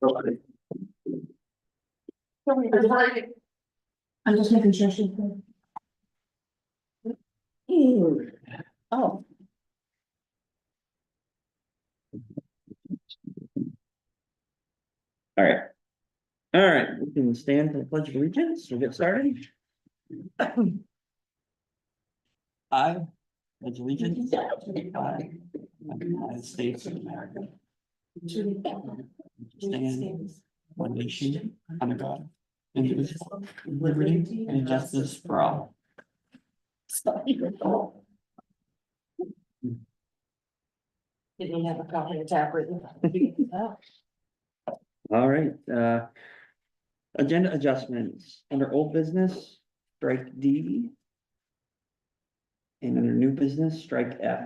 I'm just making sure she's good. Oh. All right. All right, we can stand for the pledge of allegiance. We'll get started. I pledge allegiance to the flag of the United States of America. Stand one nation under God, indivisible, with liberty and justice for all. Didn't have a copy of tap written. All right, agenda adjustments under old business, strike D. And under new business, strike F.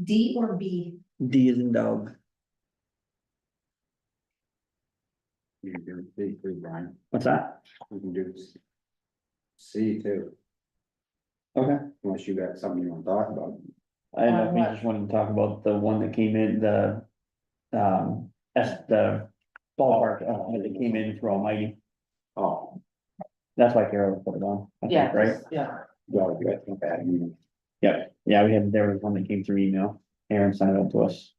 D or B? D is in dog. You can do C too, Brian. What's that? You can do C too, Okay. unless you got something you want to talk about. I don't know if we just wanted to talk about the one that came in, the the ballpark, that came in for Almighty. Oh, That's why Carol put it on. I think, Yeah, right? yeah. well, you got that. Yeah, we had, there was one that came through email. Aaron sent it out to us.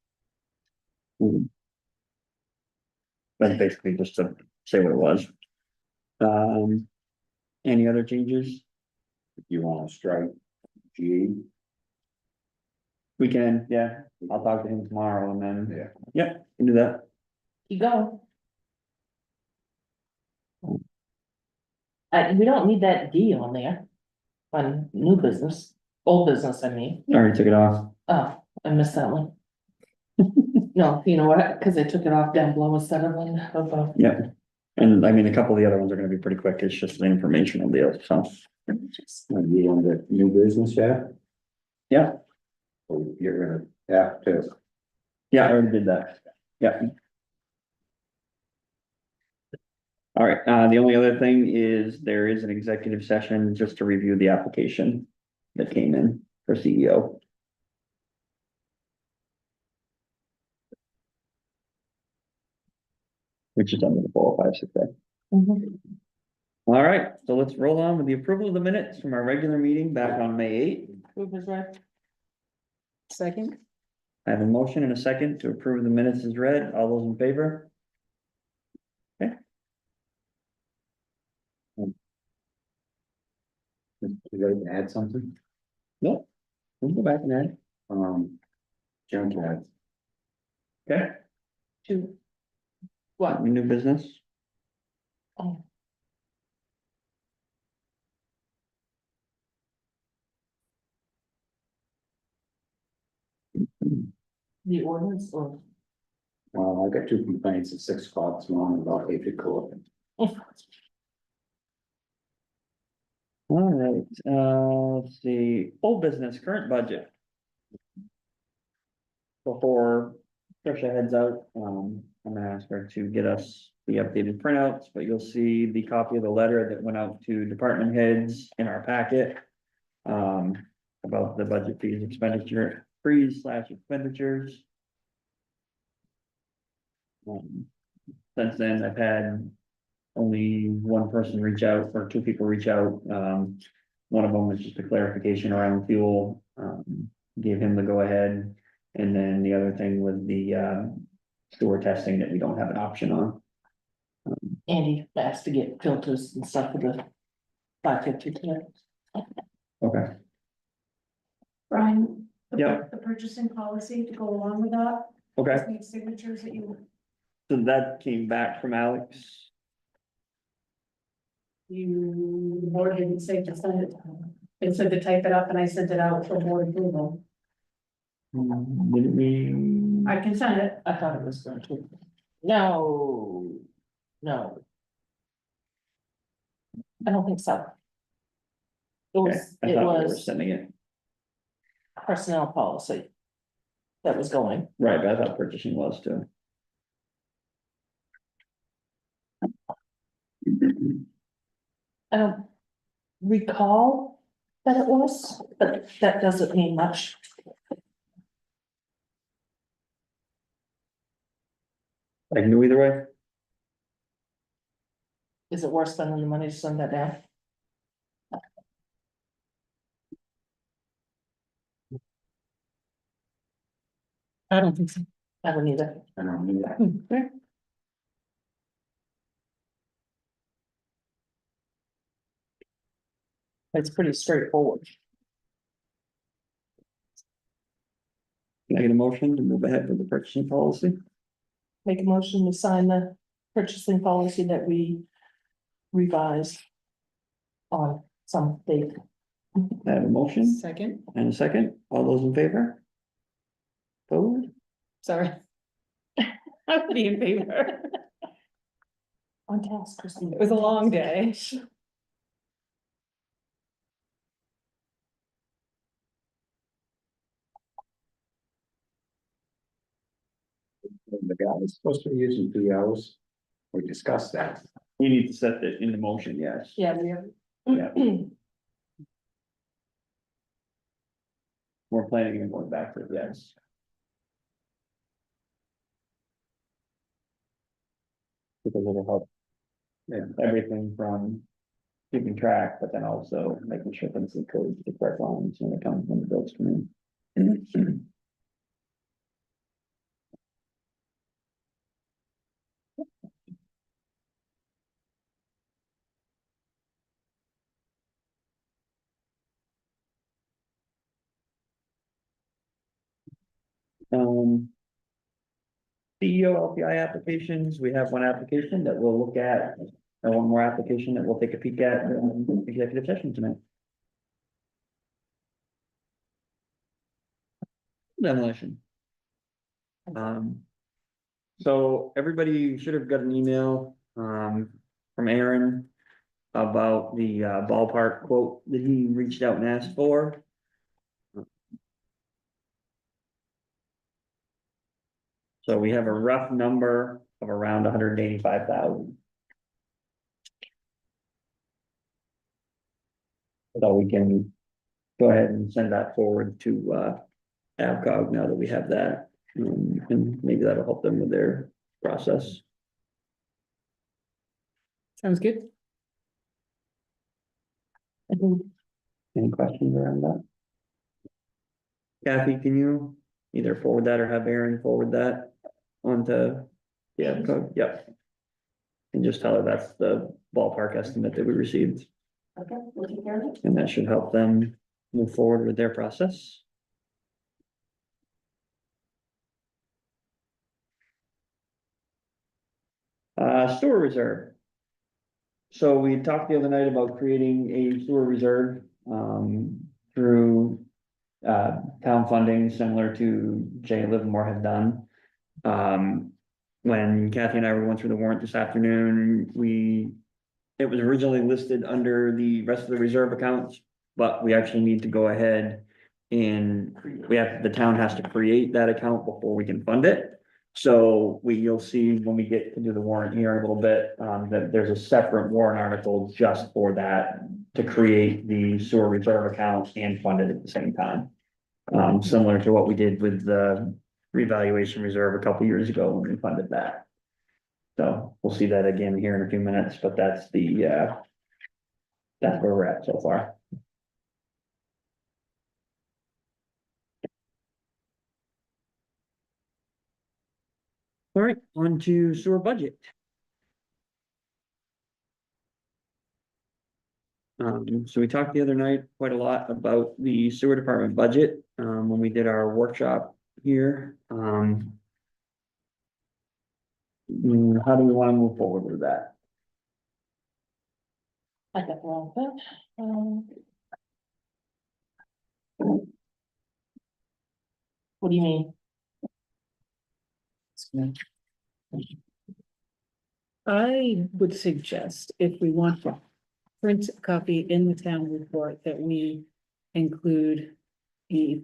That's basically just to say what it was. Any other changes? If you want to strike G, We can, yeah, I'll talk to him tomorrow and then, yeah, yep, can do that. Keep going. We don't need that D on there. On new business, old business, I mean. Already took it off. Oh, I missed that one. No, you know what, cause I took it off down below instead of on above. Yeah, and I mean, a couple of the other ones are gonna be pretty quick, it's just an informational deal, so. and you on the new business yet? Yeah, Or you're gonna have to, yeah, I already did that, yeah. All right, the only other thing is there is an executive session just to review the application that came in for CEO. Which is under the 405 Mhm. All right, so let's roll on with the approval of the minutes from our regular meeting back on May 8th. Move is read. Second. I have a motion and a second to approve the minutes as read. All those in favor? would you like to add something? Nope. We'll go back and add. Junkyard, Okay, Two. What? new business. Oh. The ordinance or? I got 2 complaints at 6 o'clock this morning about April Court. All right, let's see, old business, current budget. Before Tricia heads out, I'm gonna ask her to get us the updated printouts, but you'll see the copy of the letter that went out to department heads in our packet. About the budget fees expenditure, freeze / expenditures. Since then, I've had only one person reach out, or 2 people reach out. One of them was just a clarification around fuel, gave him the go ahead. And then the other thing was the sewer testing that we don't have an option on. Andy asked to get filters and stuff for the 550 tonight. Okay. Brian? Yeah. The purchasing policy to go along with that. Okay, Just need signatures that you, so that came back from Alex. board didn't say to send it. It said to type it up and I sent it out for board approval. Didn't we? I can send it. I thought it was going to. No. No. I don't think so. It Okay, was, I it thought we were was sending it, personnel policy. That was going. right, but I thought purchasing was too. I don't recall that it was, but that doesn't mean much. I can do either way. Is it worth spending the money to send that down? I don't think so. I don't either. I don't need that. It's pretty straightforward. Can I get a motion to move ahead with the purchasing policy? Make a motion to sign the purchasing policy that we revised on some date. I have a motion Second, and a second. All those in favor? Opposed? sorry. I'm pretty in favor. On task, Christine. It was a long day. The guy is supposed to be using POs. We discussed that. We need to set it in the motion, yes. Yeah, we have. Yeah. We're planning on going back to it, yes. Because it'll help. Yeah, everything from keeping track, but then also making sure things are coded to the correct lines when it comes, when the bills come in. CEO LPI applications, we have one application that we'll look at, and one more application that we'll take a peek at in executive session tonight. Demolition. So everybody should have got an email, from Aaron about the ballpark quote that he reached out and asked for. So we have a rough number of around 185,000. So we can go ahead and send that forward to AvCog now that we have that. And maybe that'll help them with their process. Sounds good. Any questions around that? Kathy, can you either forward that or have Aaron forward that onto the AvCog? Yep. And just tell her that's the ballpark estimate that we received. Okay, we'll take care of it. And that should help them move forward with their process. Sewer reserve. So we talked the other night about creating a sewer reserve, through, town funding, similar to Jay Livermore had done. When Kathy and I were going through the warrant this afternoon, it was originally listed under the rest of the reserve accounts, but we actually need to go ahead and the town has to create that account before we can fund it. So you'll see when we get to do the warrant here in a little bit, that there's a separate warrant article just for that, to create the sewer reserve account and fund it at the same time. Similar to what we did with the revaluation reserve a couple years ago when we funded that. So we'll see that again here in a few minutes, but that's that's where we're at so far. All right, on to sewer budget. So we talked the other night quite a lot about the sewer department budget, when we did our workshop here. How do we want to move forward with that? I got the wrong thing. What do you mean? I would suggest if we want to print a copy in the town report that we include the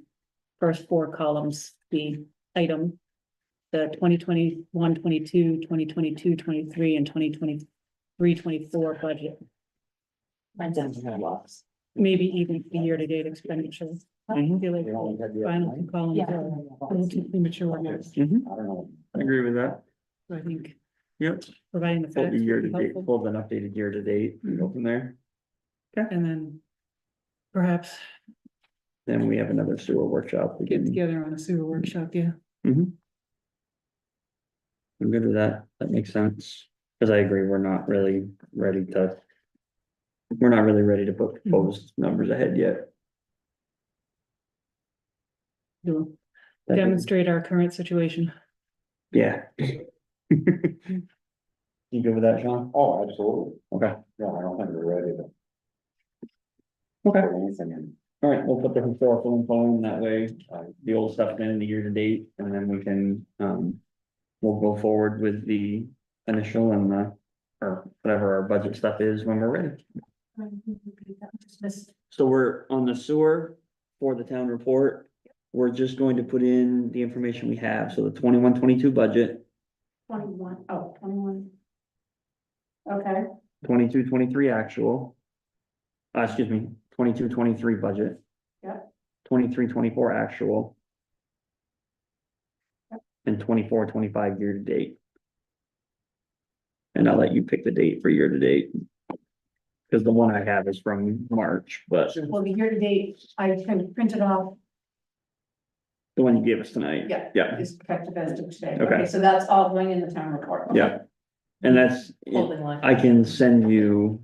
first four columns, the item, the 2021, 22, 2022, 23, and 2023, 24 budget, Mine's in the box. maybe even the year-to-date expenditures. I feel like We only had the. final two columns Yeah. are a little too premature. I don't know. I agree with that. So I think Yep. providing the Pull facts the year would to be date, helpful. pull an updated year to date and go from there. And then perhaps Then we have another sewer workshop. get together on a sewer workshop, yeah. Mhm. I'm good with that. That makes sense. Cause I agree, we're not really ready to. We're not really ready to put proposed numbers ahead yet. To That- demonstrate our current situation. Yeah. You good with that, Sean? Oh, absolutely. Okay, Yeah, I don't think we're ready to okay. put anything in. All right, we'll put the historical info in that way, the old stuff in the year to date, and then we can, we'll go forward with the initial and the, or whatever our budget stuff is when we're ready. So we're on the sewer for the town report. We're just going to put in the information we have, so the 21-22 budget, 21. Okay, 22-23 actual. Excuse me, 22-23 budget. Yep. 23-24 actual. Yep. And 24-25 year to date. And I'll let you pick the date for year to date. Cause the one I have is from March, but well, the year to date, I kind of printed off, the one you gave us tonight. yeah, Yeah, is effective as of today. Okay. Okay, so that's all going in the town report. Okay. yeah. And that's, Holding line. I can send you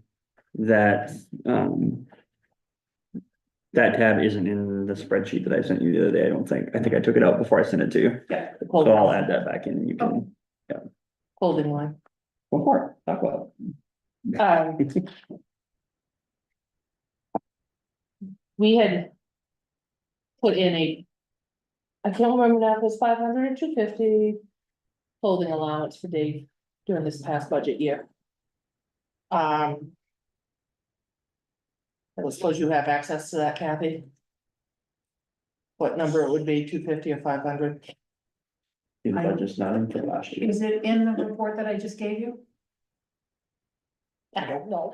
that, that tab isn't in the spreadsheet that I sent you the other day, I don't think. I think I took it out before I sent it to you. Yeah. So I'll add that back in and you can, Holding line. go for it, talk about it. We had put in I can't remember now if it was 500 or 250 holding allowance for Dave during this past budget year. I suppose you have access to that, Kathy? What number it would be, 250 or 500? The budget's not in for last year. Is it in the report that I just gave you? I don't know.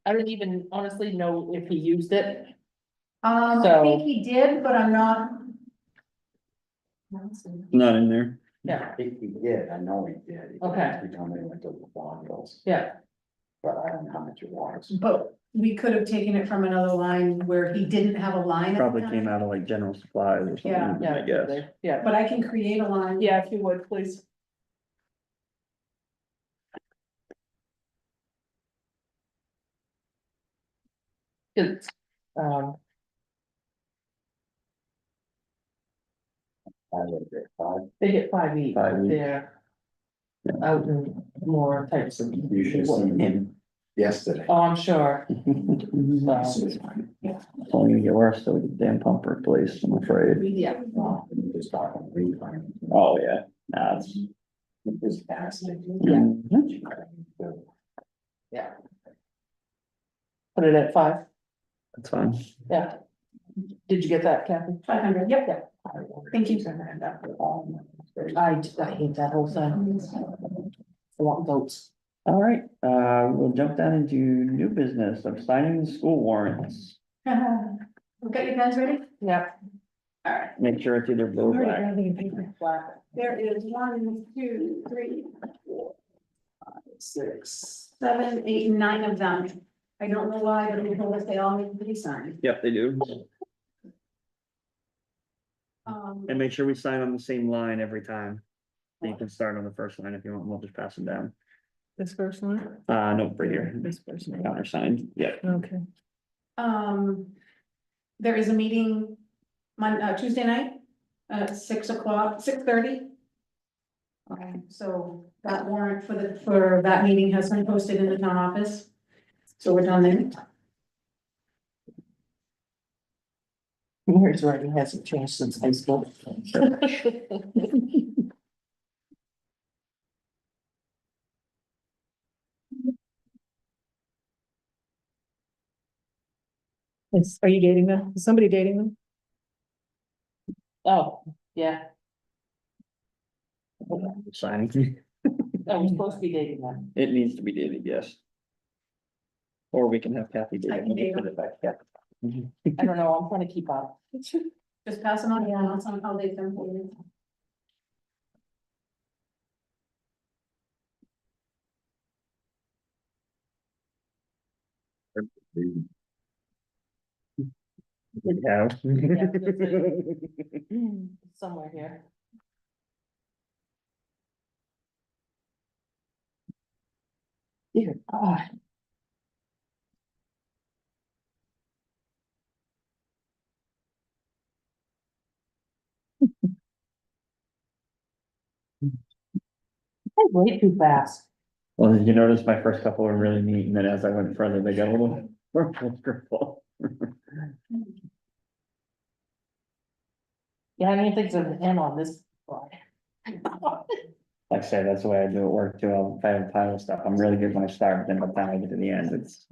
I don't even honestly know if he used it. I So- think he did, but I'm not. Not in there. Yeah, I think he did, I know he did. Okay. He told me he went to the bond bills, yeah, but I don't know how much it was. But we could have taken it from another line where he didn't have a line. at the Probably time. came out of like general supplies or Yeah. something, yeah, I guess. yeah, But I can create a line. yeah, if you would, please. It's, I lived there, five. they get 5 each, Five but each. they're out in more types of. You should have seen him yesterday. Oh, I'm sure. It's only gonna get worse, so we get the damn pump replaced, I'm afraid. Yeah. Oh, he was talking refund. Oh, yeah, nah, it's. It was nasty. Mhm. Yeah. Put it at 5, That's fine. yeah. Did you get that, Kathy? 500, yep, Yeah. thank you. I hate that whole thing. I want votes. All right, we'll jump down into new business of signing the school warrants. Got your pens ready? Yeah. All right. Make sure it's either blue or black. There is 1, 2, 3, 4, 5, 6, 7, 8, 9 of them. I don't know why, but we told us they all need to be signed. Yep, they do. And make sure we sign on the same line every time. You can start on the first line if you want, we'll just pass them down. This first one? No, right here, This first one. countersigned, yeah. Okay. There is a meeting Tuesday night at 6 o'clock, 6:30. So that warrant for that meeting has been posted in the town office. So we're done there. Mary's writing hasn't changed since high school. Are you dating them? Is somebody dating them? Oh, yeah, Signing, I was supposed to be dating them. it needs to be dated, yes. Or we can have Kathy date I it. can date Put it back, yeah. I don't know, I'm trying to keep up. Just pass them on, yeah, on some how they've been for you. Yeah. Yeah, somewhere here. Dear God. Way too fast. Well, did you notice my first couple were really neat, and then as I went further, they got a little more comfortable. Yeah, I don't even think there's an N on this slide. Like I say, that's the way I do at work too. If I have a pile of stuff, I'm really good when I start, but then by the time I get to the end, it's.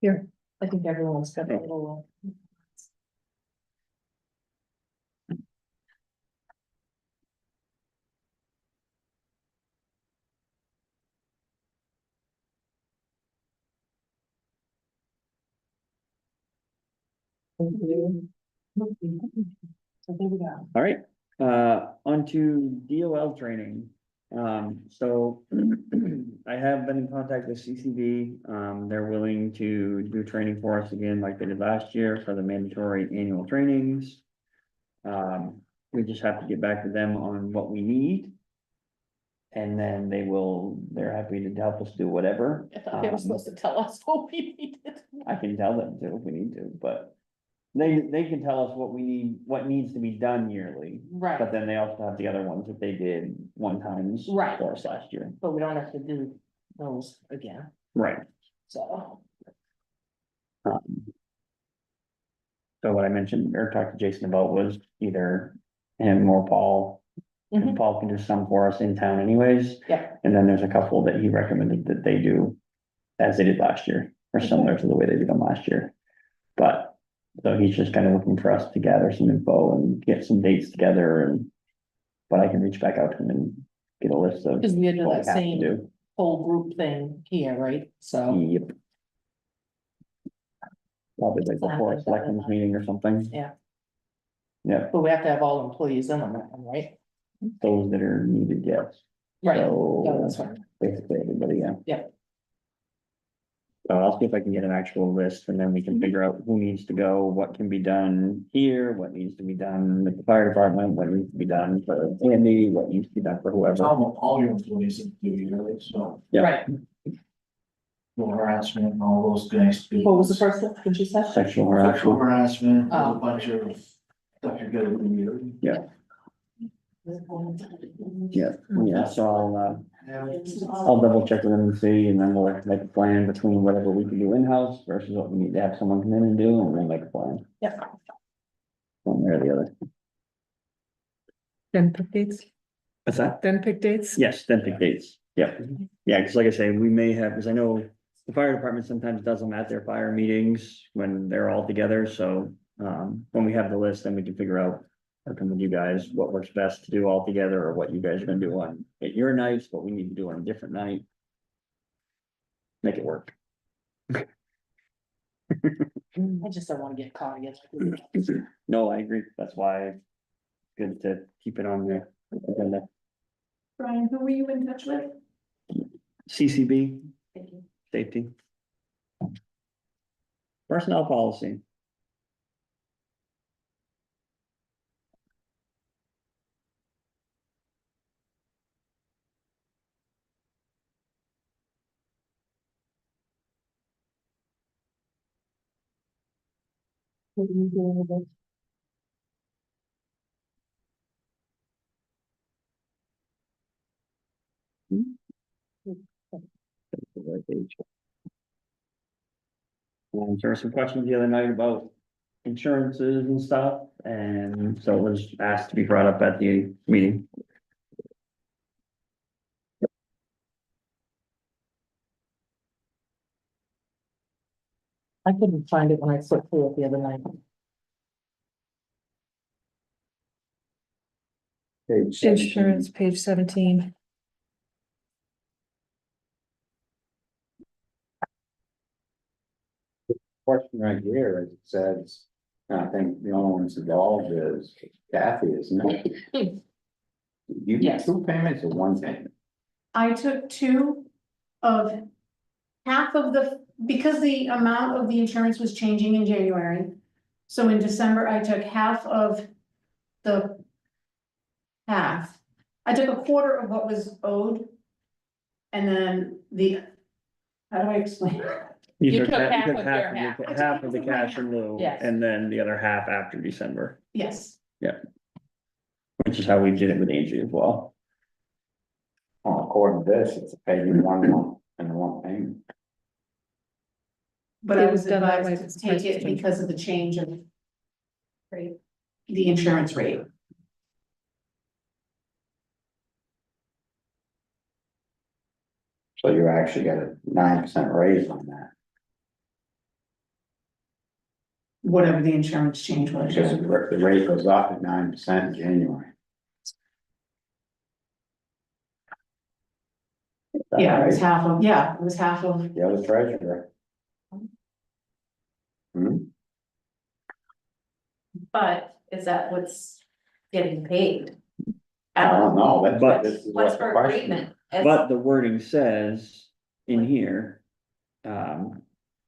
Here, I think everyone's got a little. So there we go. All right, on to DOL training. So I have been in contact with CCV. They're willing to do training for us again like they did last year for the mandatory annual trainings. We just have to get back to them on what we need. And then they're happy to help us do whatever. I thought they were supposed to tell us what we needed. I can tell them to if we need to, but they can tell us what we need, what needs to be done yearly. Right, But then they also have the other ones that they did one times Right. for us last year. but we don't have to do those again, Right. so. Um, So what I mentioned or talked to Jason about was either him or Paul. And Mhm. Paul can do some for us in town anyways. Yeah. And then there's a couple that he recommended that they do as they did last year, or similar to the way they did them last year. But, so he's just kind of looking for us to gather some info and get some dates together and. But I can reach back out to him and get a list of Cause we had done what we that have to same do. whole group thing here, right, so. Yep. Probably like before a selectmen's meeting or something. Yeah. Yeah, But we have to have all employees in on that one, right? those that are needed, yes. Right, yeah, So that's fine. basically everybody, yeah. Yeah. So I'll see if I can get an actual list and then we can figure out who needs to go, what can be done here, what needs to be done with the fire department, what needs to be done for Andy, what needs to be done for whoever. All your employees do yearly, so Yeah. Right, the harassment and all those guys. what was the first one, did you say? Sexual Sexual harassment. harassment, there's Oh. a bunch of stuff you gotta do yearly. Yeah, so I'll double check with them and see, and then we'll make a plan between whatever we can do in-house versus what we need to have someone come in and do, and we'll make a plan. Yeah. One way or the other. Then pick dates, What's that? then pick dates. Yes, then pick dates. Yep. Yeah, because like I say, we may have, because I know the fire department sometimes does them at their fire meetings when they're all together, so when we have the list, then we can figure out. Working with you guys, what works best to do all together, or what you guys are gonna do on at your nights, what we need to do on a different night. Make it work. I just don't wanna get caught again. No, I agree. That's why. It's good to keep it on the agenda. Brian, who were you in touch with? CCB, Thank you. safety. Personnel policy. There were some questions the other night about insurances and stuff, and so it was asked to be brought up at the meeting. I couldn't find it when I flipped through it the other night. Page 17. Insurance, page 17. Question right here, it says, and I think the only one's involved is Kathy, isn't it? You get Yes. 2 payments or 1 payment? I took two of half of because the amount of the insurance was changing in January. So in December, I took half of the half. I took a quarter of what was owed. And then how do I explain? You took half of your half. Half of the cash in lieu, Yes. and then the other half after December, Yes, which is how we did it with Angie as well. Oh, according to this, it's a payment 1 month and 1 payment. but I It was was done that advised way to take it because- because of the change of the insurance rate. So you actually got a 9% raise on that, Whatever the insurance change was. because the rate goes up at 9% in January. Is that Yeah, it was right? half of, The other treasurer. Hmm, But is that what's getting paid? I don't know, But- this is What's what the her question. agreement? It's- But the wording says in here.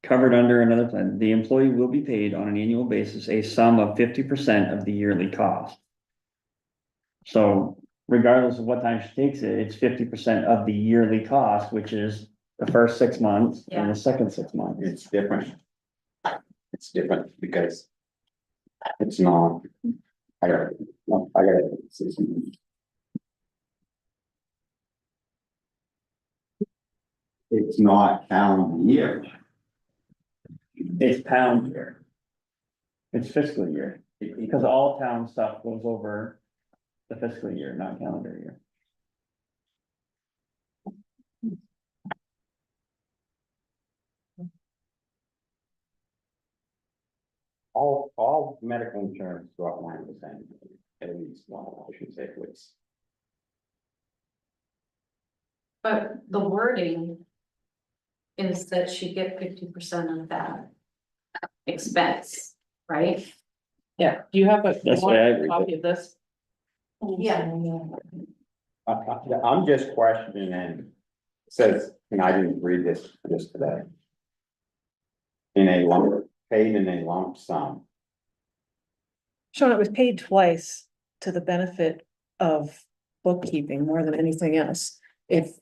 Covered under another plan, the employee will be paid on an annual basis a sum of 50% of the yearly cost. So regardless of what time she takes it, it's 50% of the yearly cost, which is the first 6 months and Yeah. the second 6 months. It's different. It's different because. It's not. I got it. No, I got it. It's not calendar year. It's pound year. It's fiscal year, because all town stuff goes over the fiscal year, not calendar year. All medical insurance go up 9%. At least one, I should say, at least. But the wording is that she get 50% of that expense, right? Yeah, do you have a, you That's the want way I a read copy of this? Yeah. I'm just questioning and it says, and I didn't read this just today. Paid in a lump sum. Sean, it was paid twice to the benefit of bookkeeping more than anything else. If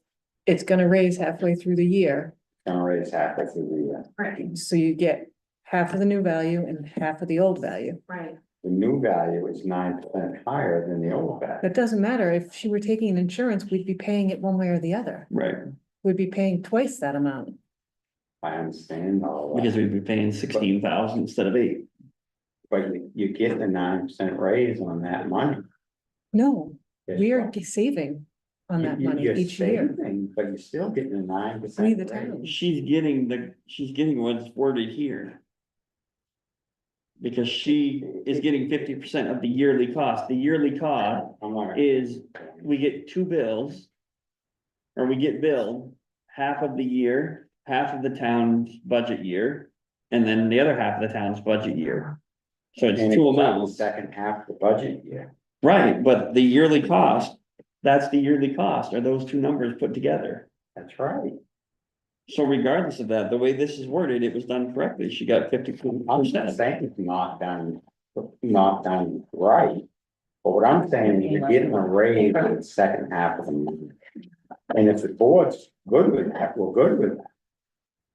it's gonna raise halfway through the year, Gonna raise halfway through the year. Right, so you get half of the new value and half of the old value. right. The new value is 9% higher than the old value. That doesn't matter. If she were taking an insurance, we'd be paying it one way or the other. Right, We'd be paying twice that amount. I understand all because that, we'd be paying 16,000 instead of 8. but you get the 9% raise on that money. No, Guess we are what? saving on that money You're each year. saving, but you're still getting a 9%. We, the raise. town. She's getting what's worded here. Because she is getting 50% of the yearly cost. The yearly cost I'm not. is, we get 2 bills. Or we get billed half of the year, half of the town's budget year, and then the other half of the town's budget year. So it's And 2 it's not the amounts, second half of the budget year. right, but the yearly cost, that's the yearly cost, are those 2 numbers put together. That's right. So regardless of that, the way this is worded, it was done correctly, she got 50%. I'm not saying it's not done right. But what I'm saying is you're getting a raise in the second half of the year. And if the board's good with that, we're good with that.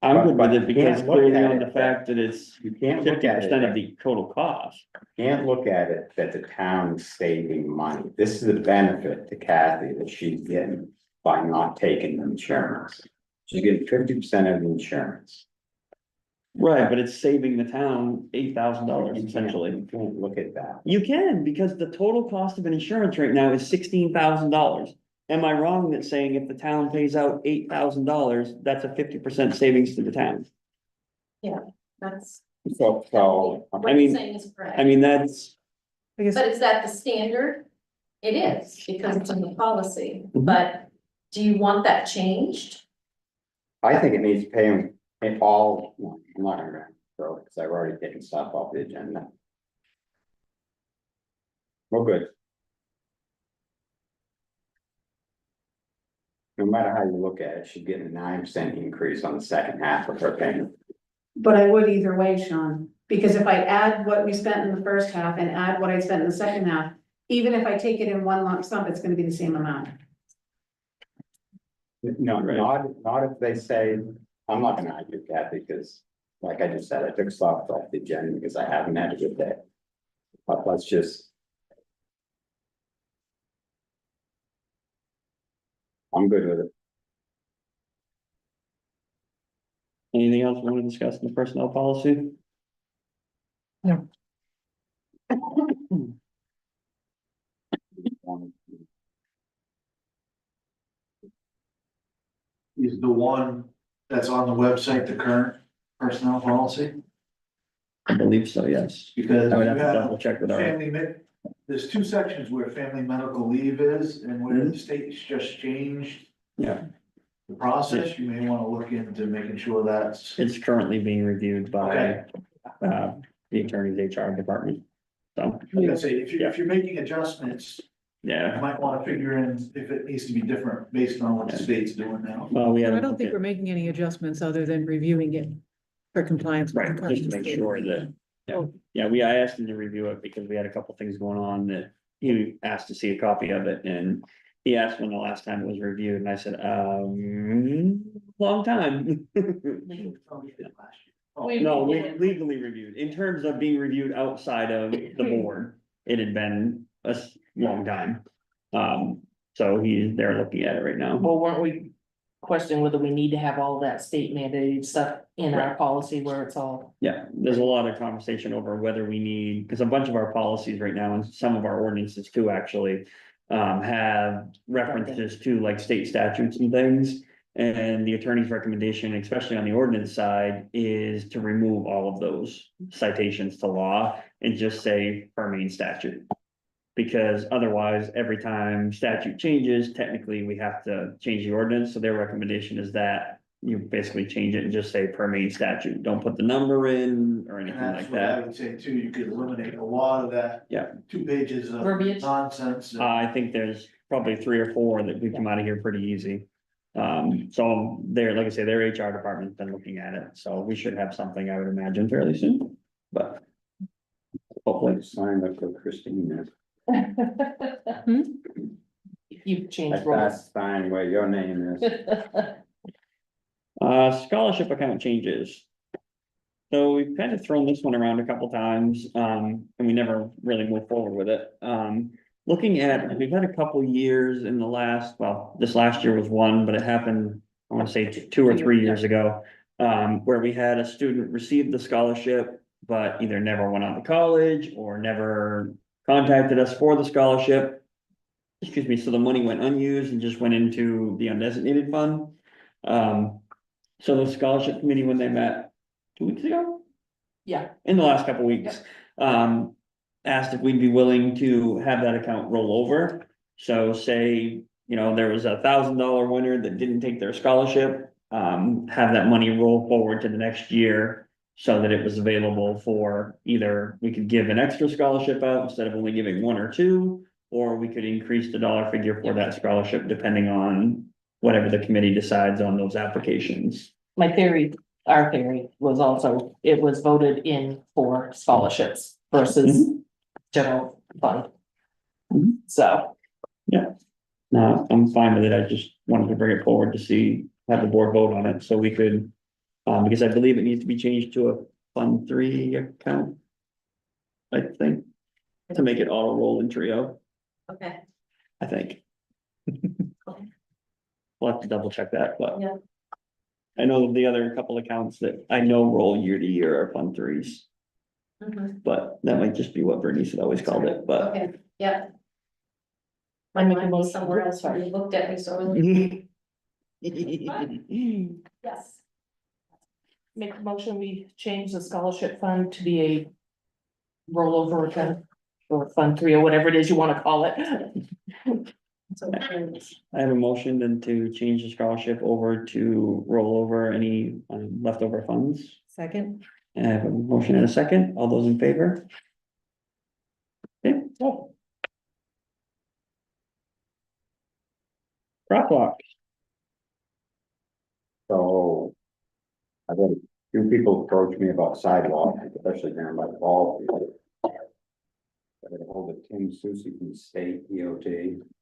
I'm good with it But you can't because look clearly at on it the fact that it's You can't look 50% at it, of the total cost. can't look at it that the town is saving money. This is a benefit to Kathy that she's getting by not taking the insurance. She's getting 50% of the insurance. Right, but it's saving the town $8,000 essentially. You can't look at that. You can, because the total cost of an insurance right now is $16,000. Am I wrong that saying if the town pays out $8,000, that's a 50% savings to the town? That's. So, What I you're mean- saying is correct. I mean, that's, I guess, But is that the standard? It is, because it's in the policy, Mhm. but do you want that changed? I think it needs to pay them in all, no, I'm not gonna throw it, because I've already taken stuff off the agenda. Well, good. No matter how you look at it, she's getting a 9% increase on the second half of her payment. But I would either way, Sean, because if I add what we spent in the first half and add what I spent in the second half, even if I take it in one lump sum, it's gonna be the same amount. No, Right. not if they say, I'm not gonna argue Kathy, because like I just said, I took stuff off the agenda because I haven't had a good day. But let's just. I'm good with it. anything else we want to discuss in the personnel policy? Is the one that's on the website the current personnel policy? I believe so, yes. Because I would you have to have double check with our, there's two sections where family medical leave is and where the state's just changed yeah, the process. You may wanna look into making sure that's. it's currently being reviewed by, Okay. the attorney's HR department. So, I was gonna say, if you're making adjustments, you yeah, might wanna figure in if it needs to be different based on what the state's doing now. well, we had. I don't think we're making any adjustments other than reviewing it for compliance. with Right, just to make sure that, I asked him to review it because we had a couple things going on that he asked to see a copy of it and. He asked when the last time it was reviewed and I said, long time. No, legally reviewed, in terms of being reviewed outside of the board, it had been a long time. So they're looking at it right now. Well, weren't we questioning whether we need to have all that state mandated stuff in our policy where it's all? Yeah, there's a lot of conversation over whether we need, because a bunch of our policies right now, and some of our ordinances too, actually. Have references to like state statutes and things. And the attorney's recommendation, especially on the ordinance side, is to remove all of those citations to law and just say per main statute. Because otherwise, every time statute changes, technically we have to change the ordinance, so their recommendation is that. You basically change it and just say per main statute, don't put the number in or And anything that's like what I that. would say too, you could eliminate a lot of that. Yeah. 2 pages of Verbiage. nonsense. I think there's probably 3 or 4 that we come out of here pretty easy. So they're, like I say, their HR department's been looking at it, so we should have something, I would imagine, fairly soon, but. Hopefully, Sign up for Christine. You've changed That's roles. fine where your name is. scholarship account changes. So we've kind of thrown this one around a couple times, and we never really moved forward with it. Looking at, we've had a couple years in the last, well, this last year was one, but it happened, I want to say 2 or 3 years ago. Where we had a student receive the scholarship, but either never went on to college or never contacted us for the scholarship. Excuse me, so the money went unused and just went into the undesignated fund. So the scholarship committee, when they met 2 weeks ago, Yeah, in the last couple weeks, asked if we'd be willing to have that account roll over. So say, there was $1,000 winner that didn't take their scholarship, have that money roll forward to the next year. So that it was available for either we could give an extra scholarship out instead of only giving 1 or 2. Or we could increase the dollar figure for that scholarship depending on whatever the committee decides on those applications. my theory, our theory was also, it was voted in for scholarships versus general fund. Mhm. So, No, I'm fine with it. I just wanted to bring it forward to have the board vote on it so we could. Because I believe it needs to be changed to a Fund 3 account. I think, to make it auto roll in Trio, Okay, I think. We'll have to double check that, but. Yeah. I know the other couple accounts that I know roll year to year are Fund 3s, Mhm. but that might just be what Bernice had always called it, but. Okay, yeah. I My make a mind was motion. somewhere else, when you looked at me, so I was like, yes. Make a motion, we change the scholarship fund to be a rollover account. Or Fund 3, or whatever it is you wanna call it. So, I have a motion then to change the scholarship over to roll over any leftover funds. Second, I have a motion and a second. All those in favor? Okay. Crosswalk. So. I've had a few people approach me about sidewalks, especially down by the ball field. I got a hold of Tim Susie from the state DOT.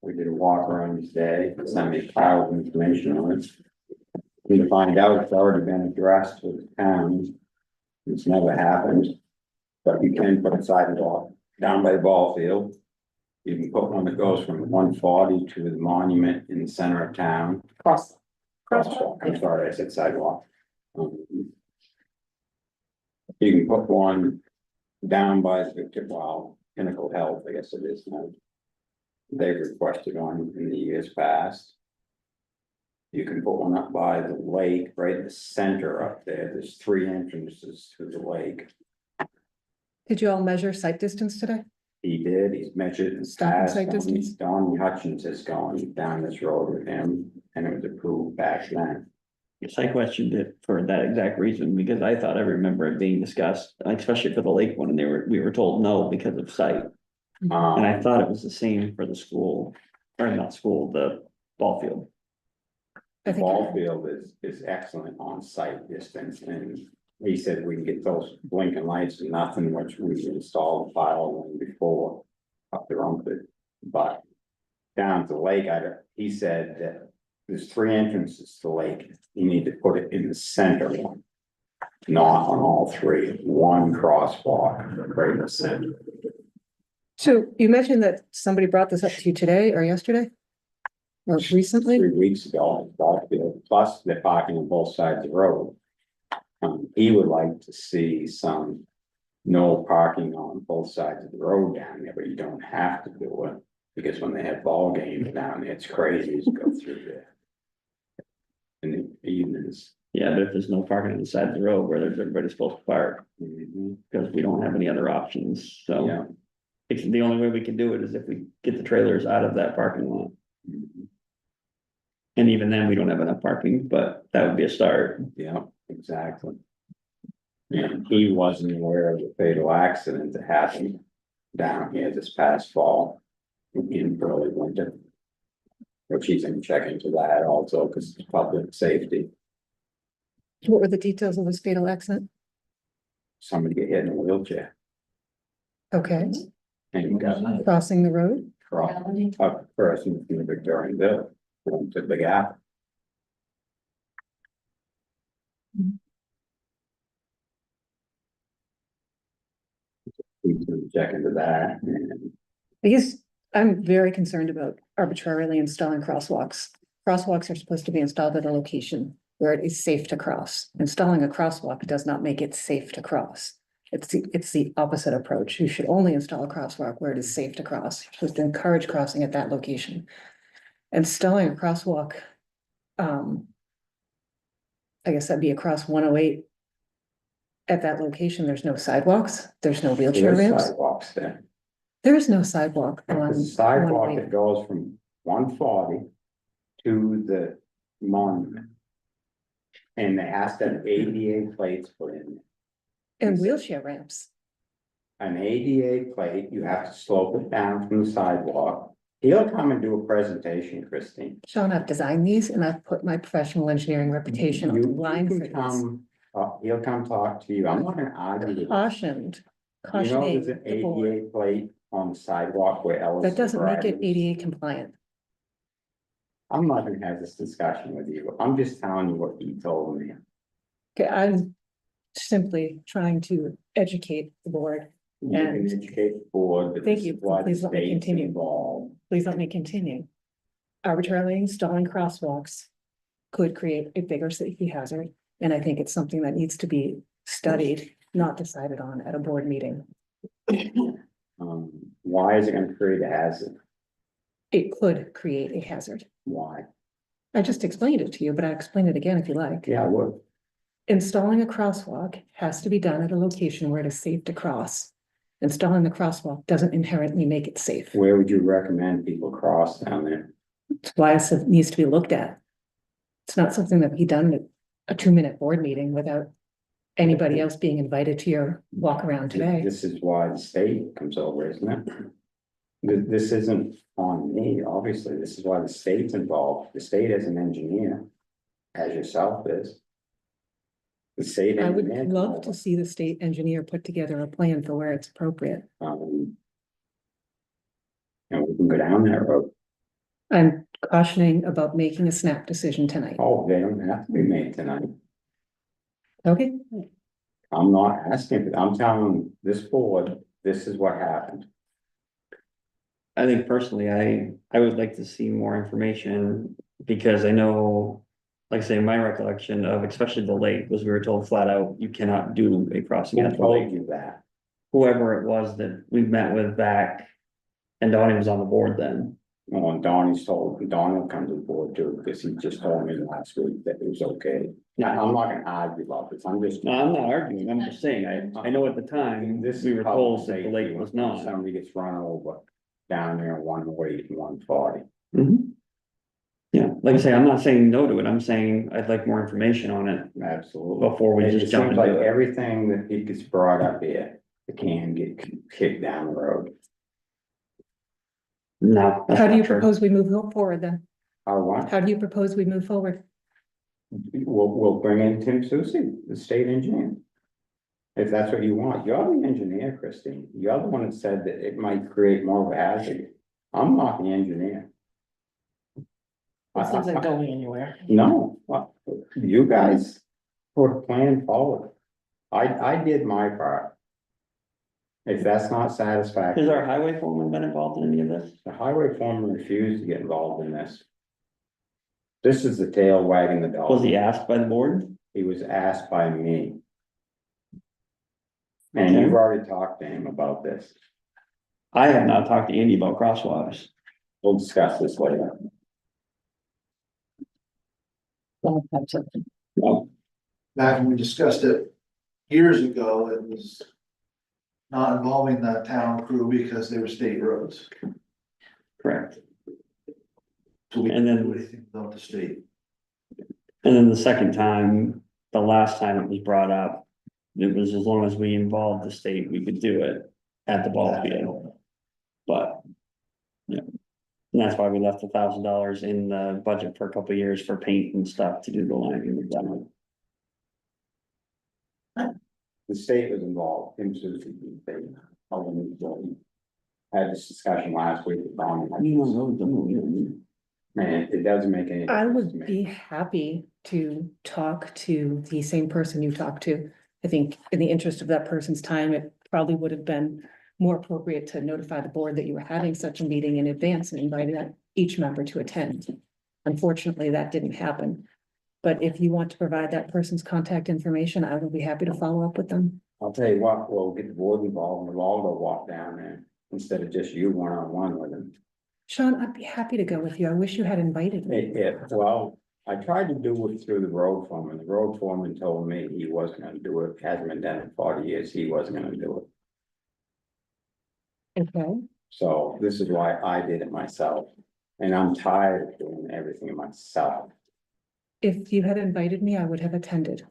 We did a walk around today, sent me a pile of information on it. We find out it's already been addressed with the town. It's never happened. But you can put a sidewalk down by the ball field. You can put one that goes from 140 to the monument in the center of town. Crosswalk, I'm sorry, I said sidewalk. You can put one down by the, Pinnacle Health, I guess it is now. They've requested one in the years past. You can put one up by the lake, right in the center up there. There's 3 entrances to the lake. did you all measure site distance today? He did, he's measured and Stop and passed. sight distance? Donnie Hutchins has gone down this road with him and it was approved back then. Yes, I questioned it for that exact reason, because I thought I remember it being discussed, like, especially for the lake one, and we were told no because of site. And I thought it was the same for the school, or not school, the ball field. I The think- ball field is excellent on site distance and he said we can get those blinking lights and nothing, which we installed the file one before up the Rumford. But down at the lake, he said that there's 3 entrances to the lake. You need to put it in the center one. Not on all 3, one crosswalk right in the center. So you mentioned that somebody brought this up to you today or yesterday? Or recently? 3 weeks ago, ball field, plus they're parking on both sides of the road. He would like to see some no parking on both sides of the road down there, but you don't have to do it. Because when they have ball games down there, it's crazy to go through there. In the evenings. Yeah, but if there's no parking on the side of the road where there's everybody's supposed to park, because we don't have any other options, so. Yeah. It's the only way we can do it is if we get the trailers out of that parking lot. And even then, we don't have enough parking, but that would be a start. Yeah, exactly. And he wasn't aware of the fatal accident that happened down here this past fall in early winter. Which he's gonna check into that also, because it's public safety. What were the details of this fatal accident? Somebody get hit in a wheelchair Okay, and got crossing the road? a person from the Victorian Bill, went to the gap. He's gonna check into that and I guess I'm very concerned about arbitrarily installing crosswalks. Crosswalks are supposed to be installed at a location where it is safe to cross. Installing a crosswalk does not make it safe to cross. It's the opposite approach. You should only install a crosswalk where it is safe to cross. You're supposed to encourage crossing at that location. Installing a crosswalk, I guess that'd be across 108. At that location, there's no sidewalks, there's no wheelchair there's ramps. sidewalks there. There is no sidewalk on There's a sidewalk 108. that goes from 140 to the monument. And they has to have ADA plates put in. And wheelchair ramps. An ADA plate, you have to slope it down from the sidewalk. He'll come and do a presentation, Christine. Sean, I've designed these and I've put my professional engineering reputation on the You line for can this. come, he'll come talk to you. I'm not gonna argue with you. Cautioned, You know, cautioning there's an the board. ADA plate on the sidewalk where Ellis. That doesn't make it driving. ADA compliant. I'm not gonna have this discussion with you. I'm just telling you what he told me. Okay, I'm simply trying to educate the board. You can And- educate the board, but Thank this you. is why the Please let me state's continue. involved. Please let me continue. Arbitrarily installing crosswalks could create a bigger safety hazard. And I think it's something that needs to be studied, not decided on at a board meeting. Why is it gonna create a hazard? It could create a hazard. Why? I just explained it to you, but I'll explain it again if you like. Yeah, I would. Installing a crosswalk has to be done at a location where it is safe to cross. Installing the crosswalk doesn't inherently make it safe. Where would you recommend people cross down there? That's why it needs to be looked at. It's not something that can be done at a 2-minute board meeting without anybody else being invited to your walk around today. This is why the state comes over, isn't it? This isn't on me, obviously. This is why the state's involved. The state as an engineer, as yourself is. The state. I would engineer love to see the state engineer put together a plan for where it's appropriate. And we can go down that road. I'm cautioning about making a snap decision tonight. Oh, they don't have to be made tonight. Okay, I'm not asking, I'm telling this board, this is what happened. I think personally, I would like to see more information, because I know, like I say, my recollection of especially the lake was we were told flat out, you cannot do a crossing Who at the lake. told you that? Whoever it was that we met with back, and Donnie was on the board then. Well, and Donnie's told, Donnie will come to the board too, because he just told me last week that it was okay. Now, I'm not gonna argue about this, I'm just. No, I'm not arguing, I'm just saying, I know at the time, This we is were public told that the safety lake when was not. somebody gets run over down there 108 and 140. Mhm. Yeah, like I say, I'm not saying no to it, I'm saying I'd like more information on it Absolutely. before we It just jump seems like into it. everything that he gets brought up here, it can get kicked down the road. No. that's how do not you true. propose we move forward then? How what? How do you propose we move forward? We'll bring in Tim Susi, the state engineer. If that's what you want, you're the engineer, Christine, you're the one that said that it might create more of a hazard. I'm not the engineer. This isn't going anywhere. No, you guys put a plan forward. I did my part. If that's not Has satisfactory, our highway foreman been involved in any of this? the highway foreman refused to get involved in this. This is the tail wagging the dog. Was he asked by the board? He was asked by me. And Okay. you've already talked to him about this. I have not talked to Andy about crosswalks. We'll discuss this later. No, Back when we discussed it years ago, it was not involving the town crew because they were state roads. correct. So we And then- didn't do anything without the state. And then the second time, the last time it was brought up, it was as long as we involved the state, we could do it at the ball field. But, yeah, and that's why we left $1,000 in the budget for a couple of years for paint and stuff to do the lining and demo. The state was involved, Tim Susi, the state. Had this discussion last week with Don. Man, it doesn't make any. I difference to would me. be happy to talk to the same person you talked to. I think in the interest of that person's time, it probably would have been more appropriate to notify the board that you were having such a meeting in advance and invite each member to attend. Unfortunately, that didn't happen. But if you want to provide that person's contact information, I will be happy to follow up with them. I'll tell you what, we'll get the board involved, and we'll all go walk down there, instead of just you one-on-one with them. Sean, I'd be happy to go with you. I wish you had invited me. Well, I tried to do it through the road foreman, the road foreman told me he wasn't gonna do it, hasn't been done in 40 years, he wasn't gonna do it. Okay, So this is why I did it myself, and I'm tired of doing everything myself. if you had invited me, I would have attended.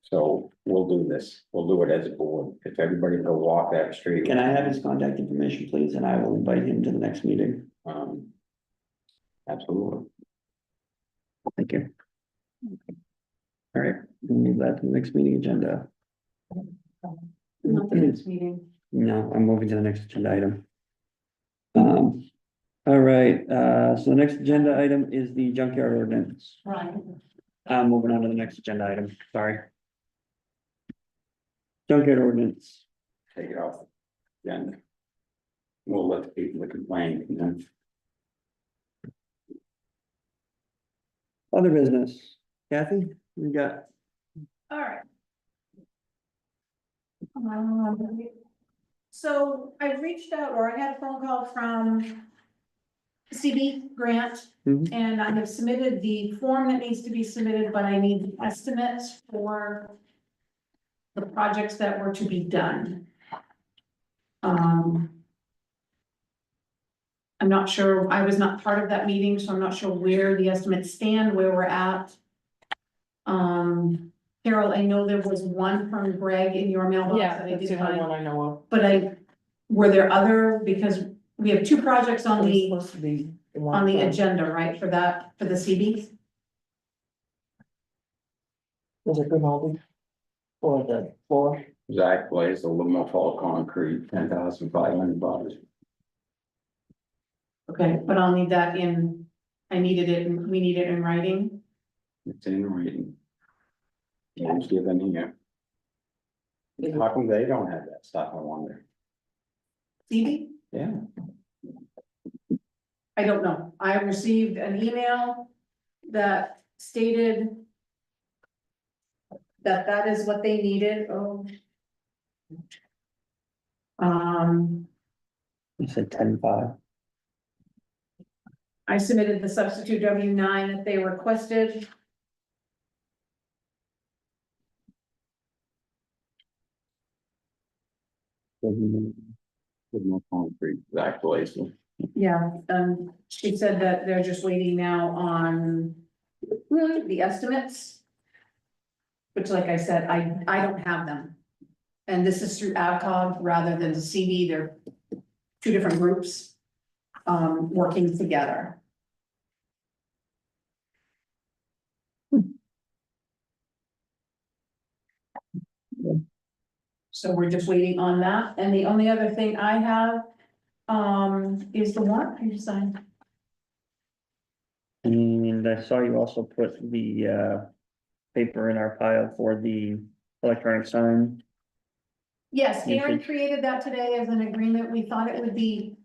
So we'll do this, we'll do it as a board, if everybody go walk that street. Can I have his contact information, please? And I will invite him to the next meeting. Absolutely. Thank you. All right, we'll move that to the next meeting agenda. Not the next meeting. No, I'm moving to the next agenda item. All right, so the next agenda item is the junkyard ordinance. Right. I'm moving on to the next agenda item, sorry. Junkyard ordinance, Take it off. Then. We'll let the people that complain, you know. Other business, Kathy, we got, All right. So I reached out, or I had a phone call from CB Grant, Mhm. and I have submitted the form that needs to be submitted, but I need the estimates for the projects that were to be done. I'm not sure, I was not part of that meeting, so I'm not sure where the estimates stand, where we're at. Carol, I know there was one from Greg in your mailbox Yeah, that I that's the did only find, one I know of. but were there other, because we have two projects on It was the, supposed to be on the from- agenda, right, for that, for the CB? Was it Grimaldi? Or the floor? Zach Blaze, aluminum fall concrete, $10,500. Okay, but I'll need that in, I needed it, and we need it in writing. It's in reading. James given here. How come they don't have that stuff, I wonder? CB? Yeah. I don't know. I received an email that stated that that is what they needed. Oh. you said 10-5. I submitted the substitute W-9 that they requested. With no concrete, Zach Blaze. Yeah, she said that they're just waiting now on the estimates. Which, like I said, I don't have them. And this is through AvCog rather than CB, they're two different groups, working together. So we're just waiting on that, and the only other thing I have, is the warrant you signed. And I saw you also put the paper in our pile for the electronic sign. Yes, Aaron Usage. created that today as an agreement, we thought it would be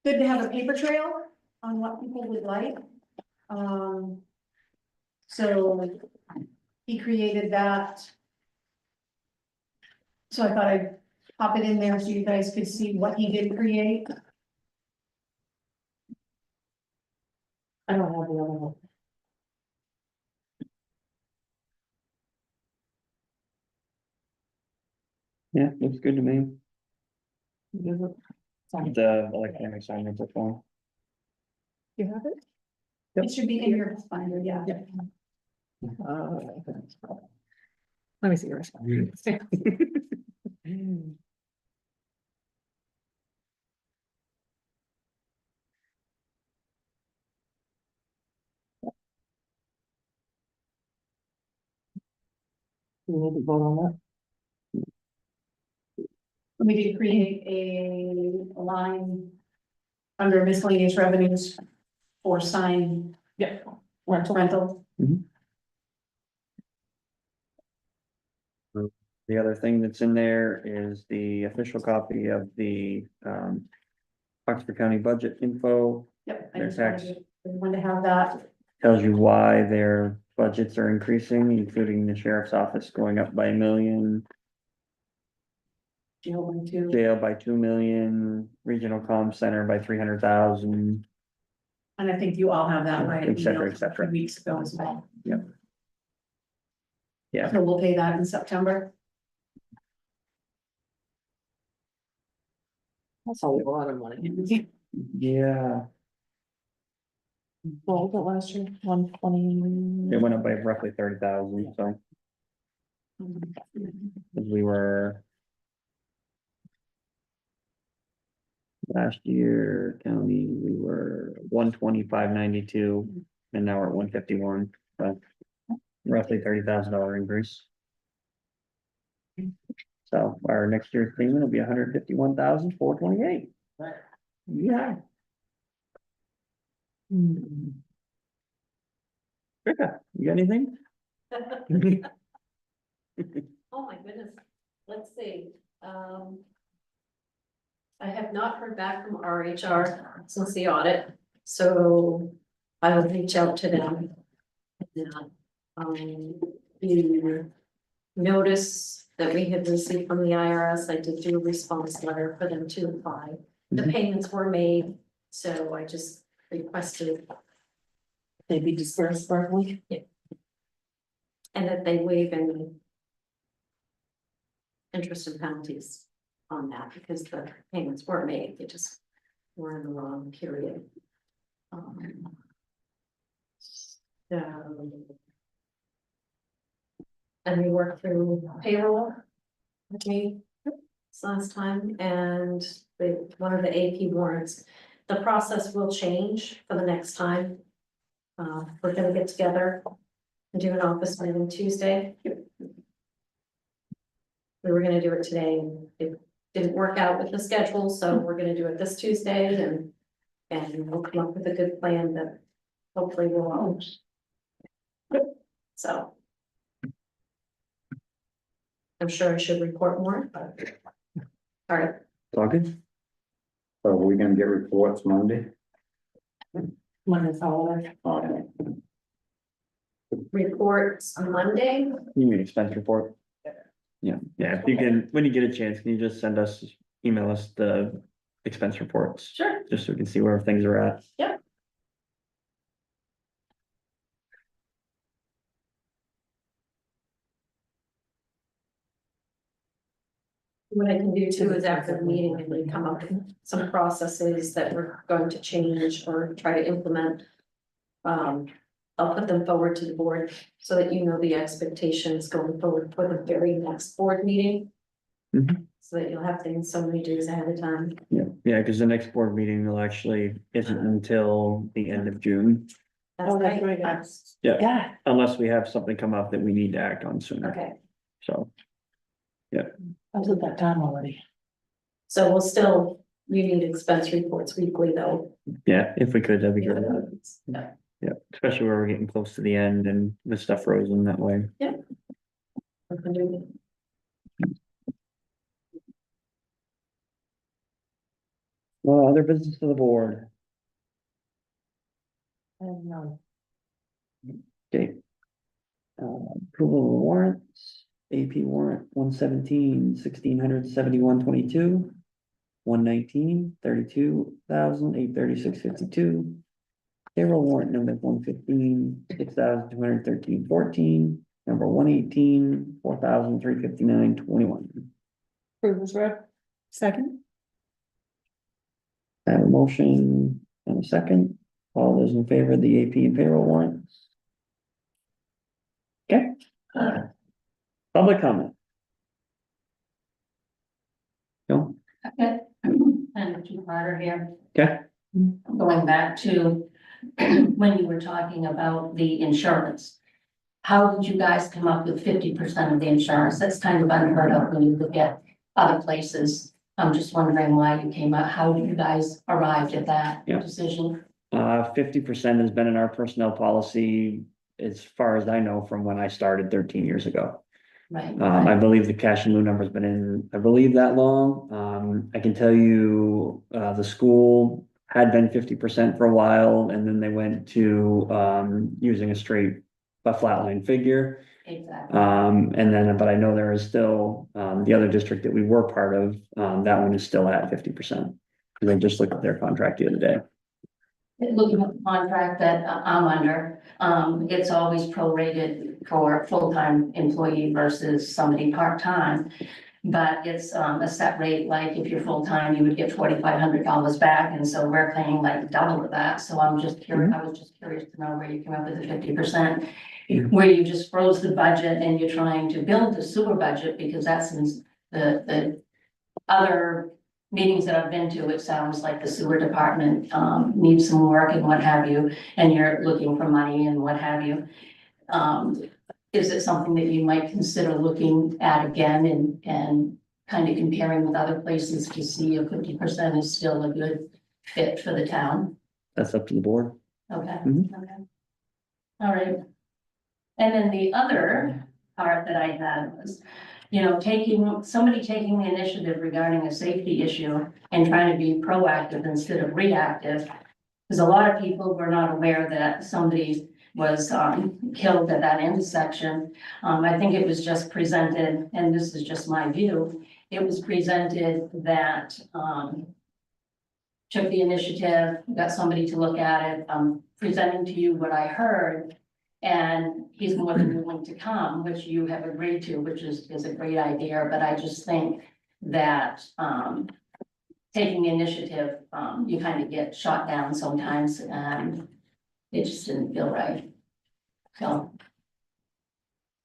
good to have a paper trail on what people would like. So he created that. So I thought I'd pop it in there so you guys could see what he did create. I don't have the other one. Yeah, looks good to me. Is it? Sorry. The electronic sign form. You have it? It should be in your binder, yeah. Let me see yours. We need to vote on that. We did create a line under miscellaneous revenues for sign Yep. Rental. rental. The other thing that's in there is the official copy of the Oxford County budget info. Yep. I Their just tax. wanted to have that. Tells you why their budgets are increasing, including the sheriff's office going up by $1 million, Jail one too. jail by $2 million, regional comm center by 300,000. And I think you all have that right. Et cetera, et cetera. A few weeks ago as well. Yeah. So we'll pay that in September. That's a lot of money. Yeah, What was it last year? 120. it went up by roughly 30,000, so. 'Cause we were. Last year, county, we were 125.92, and now we're at 151, but roughly $30,000 increase. So our next year's payment will be 151,428. Yeah. Rika, you got anything? Oh, my goodness, let's see, I have not heard back from RHR since the audit, so I will reach out to them that. You notice that we had received from the IRS, I did do a response letter for them to apply. The Mhm. payments were made, so I just requested, They be dispersed properly. and that they waive any interest and penalties on that, because the payments were made, they just were in the wrong period. So. And we worked through payroll with me this last time, and one of the AP warrants. The process will change for the next time. We're gonna get together and do an office meeting Tuesday. We were gonna do it today, and it didn't work out with the schedule, so we're gonna do it this Tuesday, and we'll come up with a good plan that hopefully will all. So. I'm sure I should report more, but. All right, Talking? So we're gonna get reports Monday? Monday's holiday. Okay. reports on Monday. You mean expense report? Yeah, if you can, when you get a chance, can you just email us the expense reports? Sure. Just so we can see where things are at. What I can do too is after the meeting, and we come up with some processes that we're going to change or try to implement. I'll put them forward to the board so that you know the expectations going forward for the very next board meeting. Mhm. So that you'll have things so many days ahead of time. Yeah, because the next board meeting will actually isn't until the end of June, That's Oh, that's right. right. Yeah. Yeah, unless we have something come up that we need to act on sooner. Okay, So, I was at that time already. so you need expense reports weekly though. yeah, if we could, that'd be great. Yeah. Yeah, especially where we're getting close to the end and the stuff frozen that way. We can do Well, other business of the board. I don't know. Okay. Approval of warrants, AP warrant 117, 1,671.22. 119, 32,836.52. Payroll warrant number 115, 6,213.14. Number 118, 4,359.21. Proof is read. Second, I have a motion and a second. All those in favor of the AP and payroll warrants? Okay. Public comment. No? Okay, and a two-parter here, Okay, going back to when you were talking about the insurance. How did you guys come up with 50% of the insurance? That's kind of unheard of when you look at other places. I'm just wondering why you came up, how you guys arrived at that Yeah. decision? 50% has been in our personnel policy as far as I know from when I started 13 years ago. Right, I believe the cash and lieu number's been in, I believe that long. I can tell you, the school had been 50% for a while, and then they went to, using a flat line figure. exactly. And then, but I know there is still, the other district that we were part of, that one is still at 50%. They just looked at their contract the other day. Looking at the contract that I'm under, it's always prorated for full-time employee versus somebody part-time. But it's a set rate, like if you're full-time, you would get $4,500 back, and so we're paying like double of that. So I'm just curious, I was just curious to know where you came up with the 50%. Where you just froze the budget and you're trying to build the sewer budget, because that's the other meetings that I've been to, it sounds like the sewer department needs some work and what have you, and you're looking for money and what have you. Is it something that you might consider looking at again and kind of comparing with other places to see if 50% is still a good fit for the town? That's up to the board. Okay, Mhm. okay. All right. And then the other part that I had was, somebody taking the initiative regarding a safety issue and trying to be proactive instead of reactive. Because a lot of people were not aware that somebody was, killed at that intersection. I think it was just presented, and this is just my view, it was presented that, took the initiative, got somebody to look at it, presenting to you what I heard. And he's more than willing to come, which you have agreed to, which is a great idea, but I just think that, taking initiative, you kind of get shot down sometimes, and it just didn't feel right. So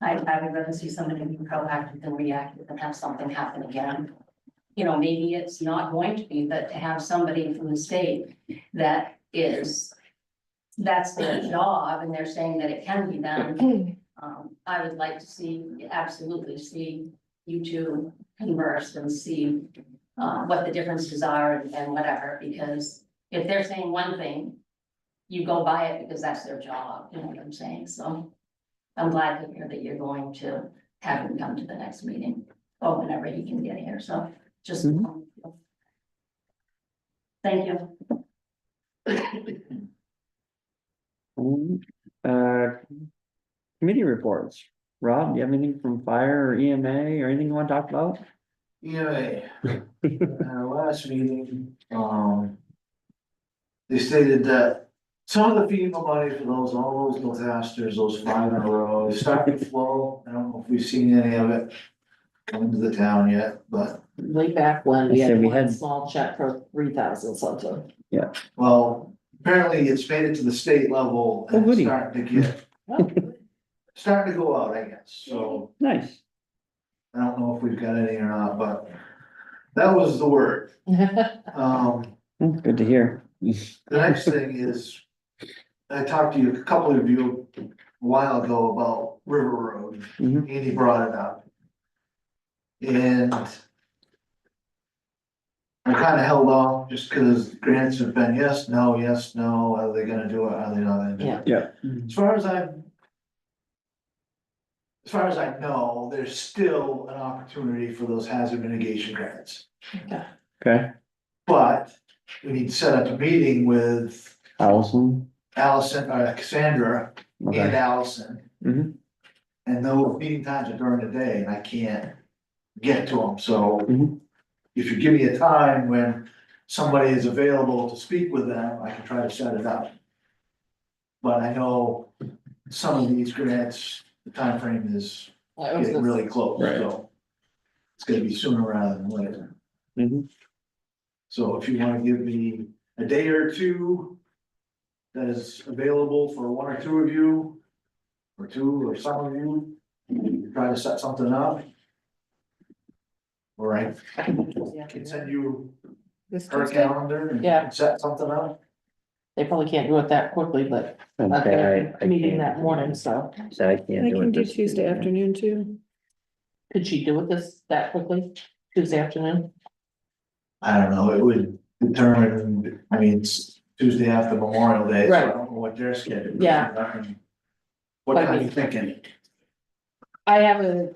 I would rather see somebody be proactive than reactive and have something happen again. You know, maybe it's not going to be, but to have somebody from the state that is, that's their job, and they're saying that it can be done. I would like to see, absolutely see you two converse and see what the differences are and whatever, because if they're saying one thing, you go by it because that's their job, you know what I'm saying? So I'm glad to hear that you're going to have him come to the next meeting, or whenever he can get here, so just. Thank you. Committee reports. Rob, do you have anything from fire or EMA or anything you want to talk about? EMA, our last meeting, they stated that some of the FEMA money for all those disasters, those 5 in a row, is starting to flow. I don't know if we've seen any of it come into the town yet, but, Way back when we I said had we one had- small check for 3,000 something. well, apparently it's made it to the state level and it's goody. starting to go out, I guess, so. Nice. I don't know if we've got any or not, but that was the word. Good to hear. The next thing is, I talked to you, a couple of you a while ago about River Road. Mhm. Andy brought it up. And I kind of held off just because grants have been yes, no, are they gonna do it, are they not gonna do it? Yeah. As far as I know, there's still an opportunity for those hazard mitigation grants. Okay, But we need to set up a meeting with Allison. Cassandra and Okay. Allison. Mhm. And those meeting times are during the day and I can't get to them, so. Mhm. If you give me a time when somebody is available to speak with them, I can try to set it up. But I know some of these grants, the time frame is getting really close, Right. so. It's gonna be sooner rather than later. Mhm. So if you wanna give me a day or two that is available for 1 or 2 of you, or 2 or some of you, try to set something up. All right, can send you This her Tuesday? calendar and Yeah. set something up. They probably can't do it that quickly, but I've got Okay, a meeting that morning, so So I I can't do can it do this Tuesday afternoon too. could she do it that quickly, Tuesday afternoon? I don't know, it would determine, I mean, it's Tuesday after Memorial Day, so I Right. don't know what their schedule is. Yeah. What Like time are me. you thinking? I have a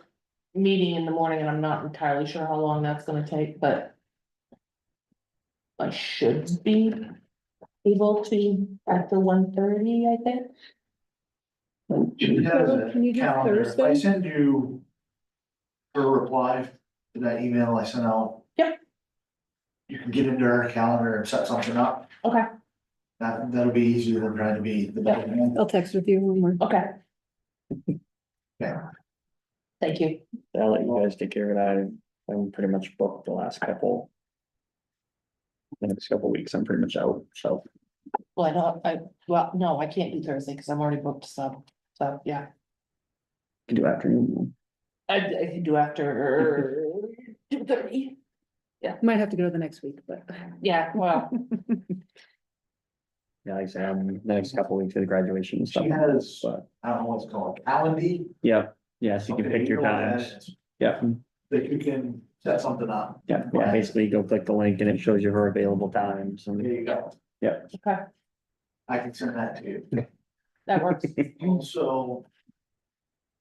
meeting in the morning and I'm not entirely sure how long that's gonna take, but I should be able to after 1:30, I think. She has a Can you do calendar, if I Thursday? send you her reply to that email I sent out. Yep. You can get into her calendar and set something up, Okay, that'll be easier than trying to be the middleman. I'll text with you when we're. okay, Yeah. thank you. I'll let you guys take care of that. I'm pretty much booked the last couple. The next couple weeks, I'm pretty much out, so. Well, well, no, I can't do Thursday because I'm already booked, so yeah. Can do afternoon. I can do after 2:30. Might have to go the next week, but. Yeah, well, Yeah, like I said, the next couple weeks of the graduation and stuff. She has, But, I don't know what's it called, calendar. yeah, so you can Okay, pick your know what that times. is. Yeah, That you can set something up. yeah, basically go click the link and it shows you her available times There and, you go, okay, I can send that to you. that works. Also.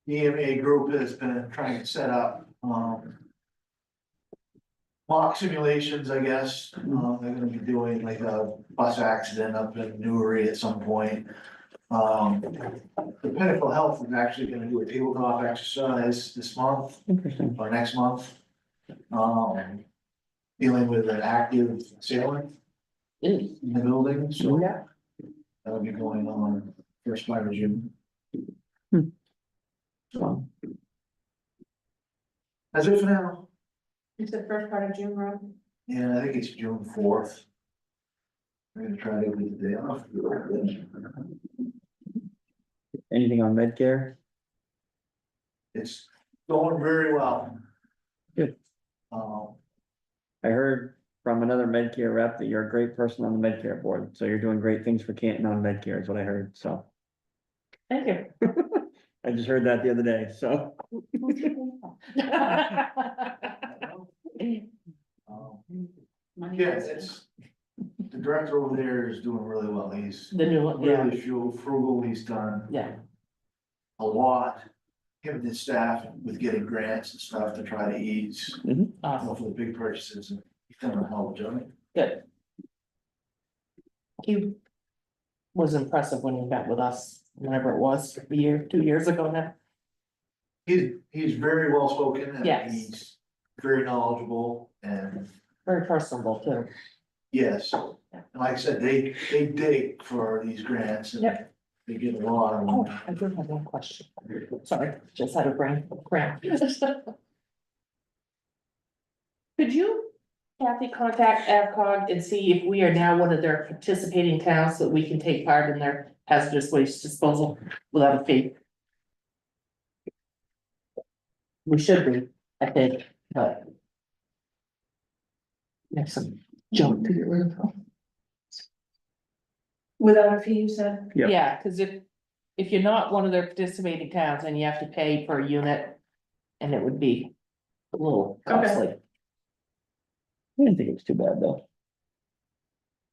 The EMA group has been trying to set up, mock simulations, I guess, they're gonna be doing like a bus accident up in Newry at some point. The Pinnacle Health is actually gonna do a tabletop exercise this month Interesting. or next month. Dealing with an active assailant in the building, so Yeah. that'll be going on first part of June. So, That's it for now. It's the first part of June, Rob. Yeah, I think it's June 4th. I'm gonna try to get the day off. anything on Medcare? It's going very well. Good. Um, I heard from another Medcare rep that you're a great person on the Medcare board, so you're doing great things for Canton on Medcare is what I heard, so. Thank you. I just heard that the other day, so. Yeah, it's, the director over there is doing really well. He's The new one, yeah, really frugal. He's done yeah, a lot. Him and his staff with getting grants and stuff to try to ease, awesome, for the big purchases. And he's done a hell of a job. good. He was impressive when he met with us, whenever it was, a year, 2 years ago now. He's very well spoken and Yes. he's very knowledgeable and Very personable too. yes. And like I said, they dig for these grants and Yep. they get a lot of Oh, them. I do have one question. Sorry, just had a brain cramp. Could you, Kathy, contact AvCog and see if we are now one of their participating towns so that we can take part in their hazardous waste disposal without a fee? We should be, I think, but. There's some junk to get rid of. Without a fee, you said? Yeah. Yeah, cause if you're not one of their participating towns and you have to pay per unit. And it would be a little costly. I didn't think it was too bad though,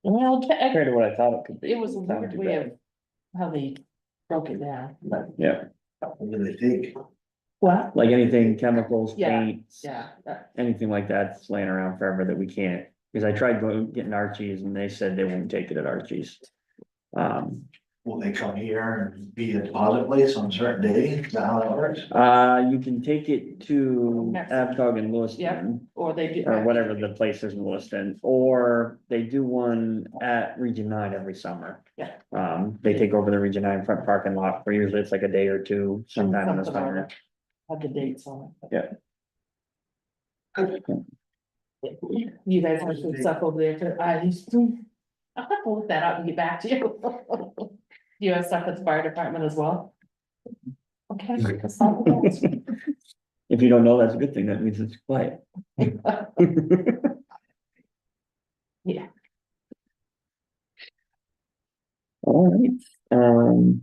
Well, compared to what I thought it could be. it was a Not weird too way bad. of how they broke it down, but. Yeah, What do they take? What? like anything, chemicals, Yeah. paints, Yeah, anything like that's laying around forever that we can't. Because I tried going, getting Archie's and they said they won't take it at Archie's. Will they come here and be a deposit place on a certain day? Is that how that works? You can take it to Abcog and yeah, Lewiston. or they do. Or whatever the place is in Lewiston, or they do one at Region 9 every summer. Yeah. They take over the Region 9 front parking lot for usually it's like a day or two sometime in the Something or summer. other. Have the dates on it. Yeah. You guys have some stuff over there too. I used to. I'll have to look that up and get back to you. Do you have stuff at the fire department as well? Okay. that's all I got. If you don't know, that's a good thing. That means it's quiet. Yeah. All right,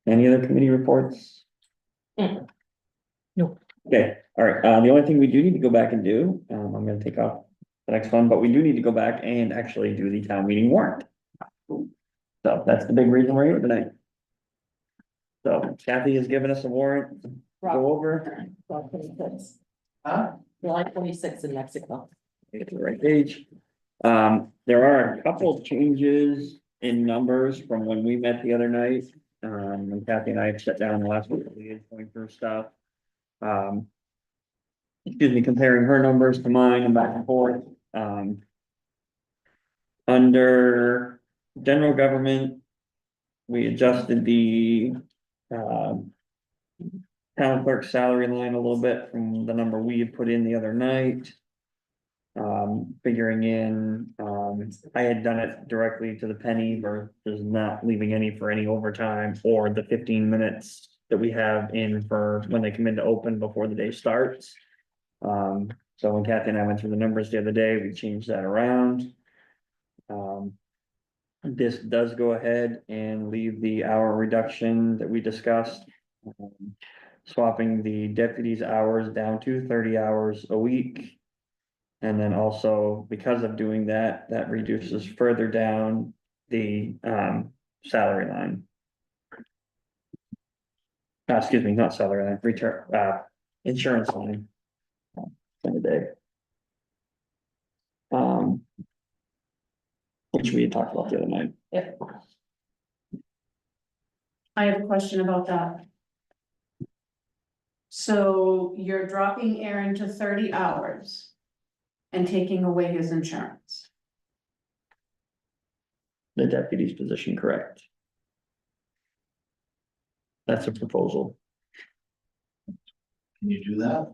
any other committee reports? Mm. No. Okay, all right, the only thing we do need to go back and do, I'm gonna take off the next one, but we do need to go back and actually do the town meeting warrant. So that's the big reason we're here tonight. So Kathy has given us a warrant, to go over, July 26th. Huh? July 26th in Mexico. get to the right page. There are a couple changes in numbers from when we met the other night. And Kathy and I have sat down the last week, going through stuff. Excuse me, comparing her numbers to mine and back and forth. Under general government, we adjusted the, town clerk salary line a little bit from the number we had put in the other night. Figuring in, I had done it directly to the penny versus not leaving any for any overtime or the 15 minutes that we have in for when they come in to open before the day starts. So when Kathy and I went through the numbers the other day, we changed that around. This does go ahead and leave the hour reduction that we discussed. Swapping the deputies' hours down to 30 hours a week. And then also, because of doing that, that reduces further down the salary line. Excuse me, not salary line, return, insurance line. For the day. Which we had talked about the other night. Yeah. I have a question about that. So you're dropping Aaron to 30 hours and taking away his insurance. The deputy's position, correct? That's a proposal. Can you do that?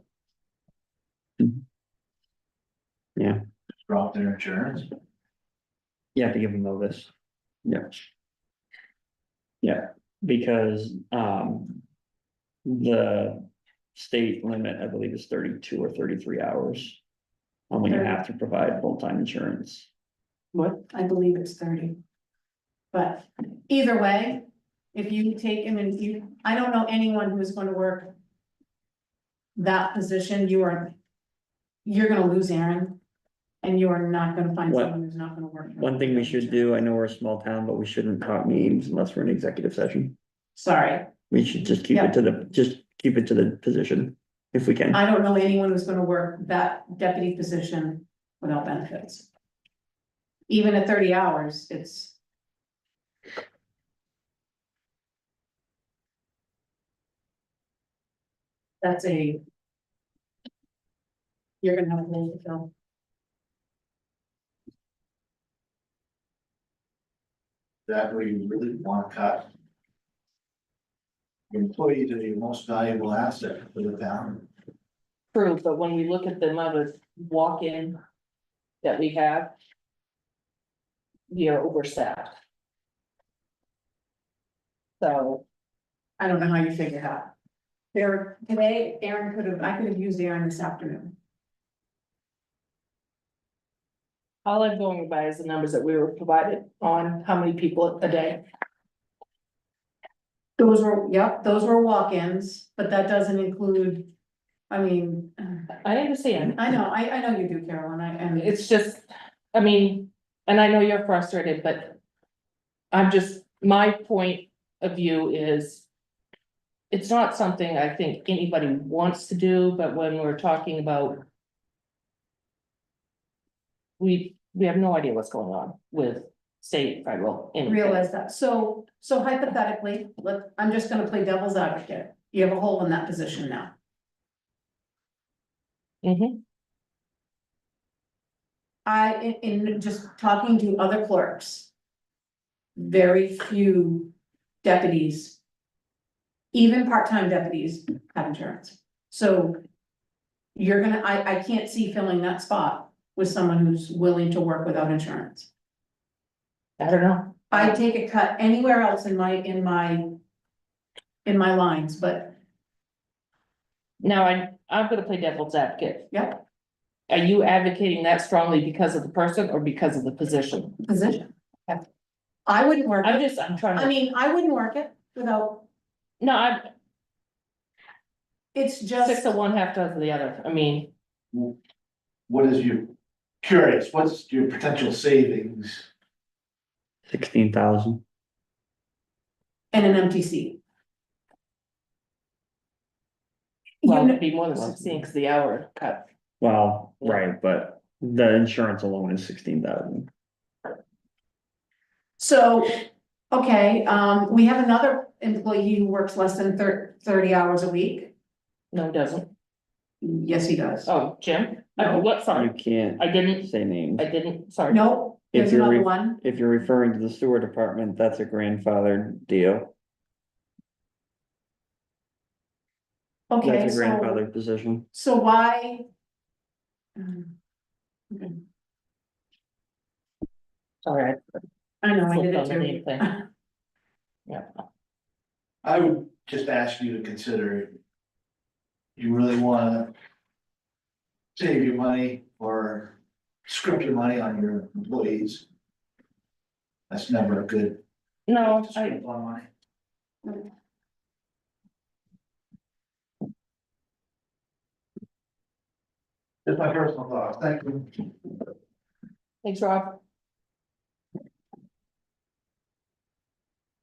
Yeah, Drop their insurance? you have to give them notice. Yeah. Yeah, because, the state limit, I believe, is 32 or 33 hours. On when you have to provide full-time insurance. What? I believe it's 30. But either way, if you take him and I don't know anyone who's gonna work that position, you're gonna lose Aaron. And you are not gonna find What- someone who's not gonna work. One thing we should do, I know we're a small town, but we shouldn't talk meetings unless we're in executive session. Sorry, We should just keep it to the position, if we can. I don't know anyone who's gonna work that deputy position without benefits. Even at 30 hours, it's. That's a. You're gonna have a role to fill. That way you really want to cut. Employees are your most valuable asset for the town. True, but when we look at the amount of walk-in that we have. We are overstaffed. So, I don't know how you figure that. Today, I could have used Aaron this afternoon. all I'm going by is the numbers that we were provided on how many people a day. Those were walk-ins, but that doesn't include, I mean, I understand, I know you do, Carolyn, and it's just, I mean, and I know you're frustrated, but. My point of view is. It's not something I think anybody wants to do, but when we're talking about. We have no idea what's going on with state, federal. anything. realize that, so hypothetically, I'm just gonna play devil's advocate, you have a hole in that position now. Mhm. In just talking to other clerks. Very few deputies. Even part-time deputies have insurance, so. I can't see filling that spot with someone who's willing to work without insurance. I don't know. I take a cut anywhere else in my lines, but Now, I'm gonna play devil's advocate. yeah, Are you advocating that strongly because of the person or because of the position? position. I wouldn't work I'm it, trying I to, mean, I wouldn't work it without, no, it's six just, of one, half dozen of the other, I mean, What is your, curious, what's your potential savings? 16,000. and an empty seat. well, You it'd be more than 16 because the hour cut. Well, Yeah. right, but the insurance alone is 16,000. So, okay, we have another employee who works less than 30 hours a week. No, it doesn't. Yes, he does. Oh, Jim? No. What, You sorry, can't I didn't, say names. sorry. No, If there's you're another re- one. If you're referring to the sewer department, that's a grandfathered deal. Okay, That's a so, grandfathered position. so why? Okay. Sorry, I know, I did Flipped it on the name too. thing. Yeah, I would just ask you to consider. You really wanna. Save your money or script your money on your employees. That's never a good. no, to scrimp on money. Just my personal thoughts, thank you. thanks, Rob.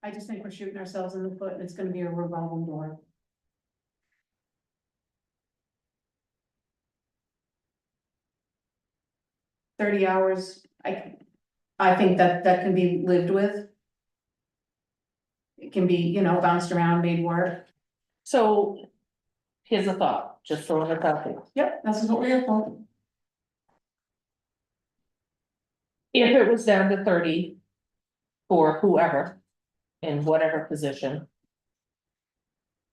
I just think we're shooting ourselves in the foot and it's gonna be a revolving door. $30 hours, I think that can be lived with. it can be, you know, bounced around, made work. So here's a thought, just throwing it out there. Yep, this is what we're here for. If it was down to 30 for whoever in whatever position.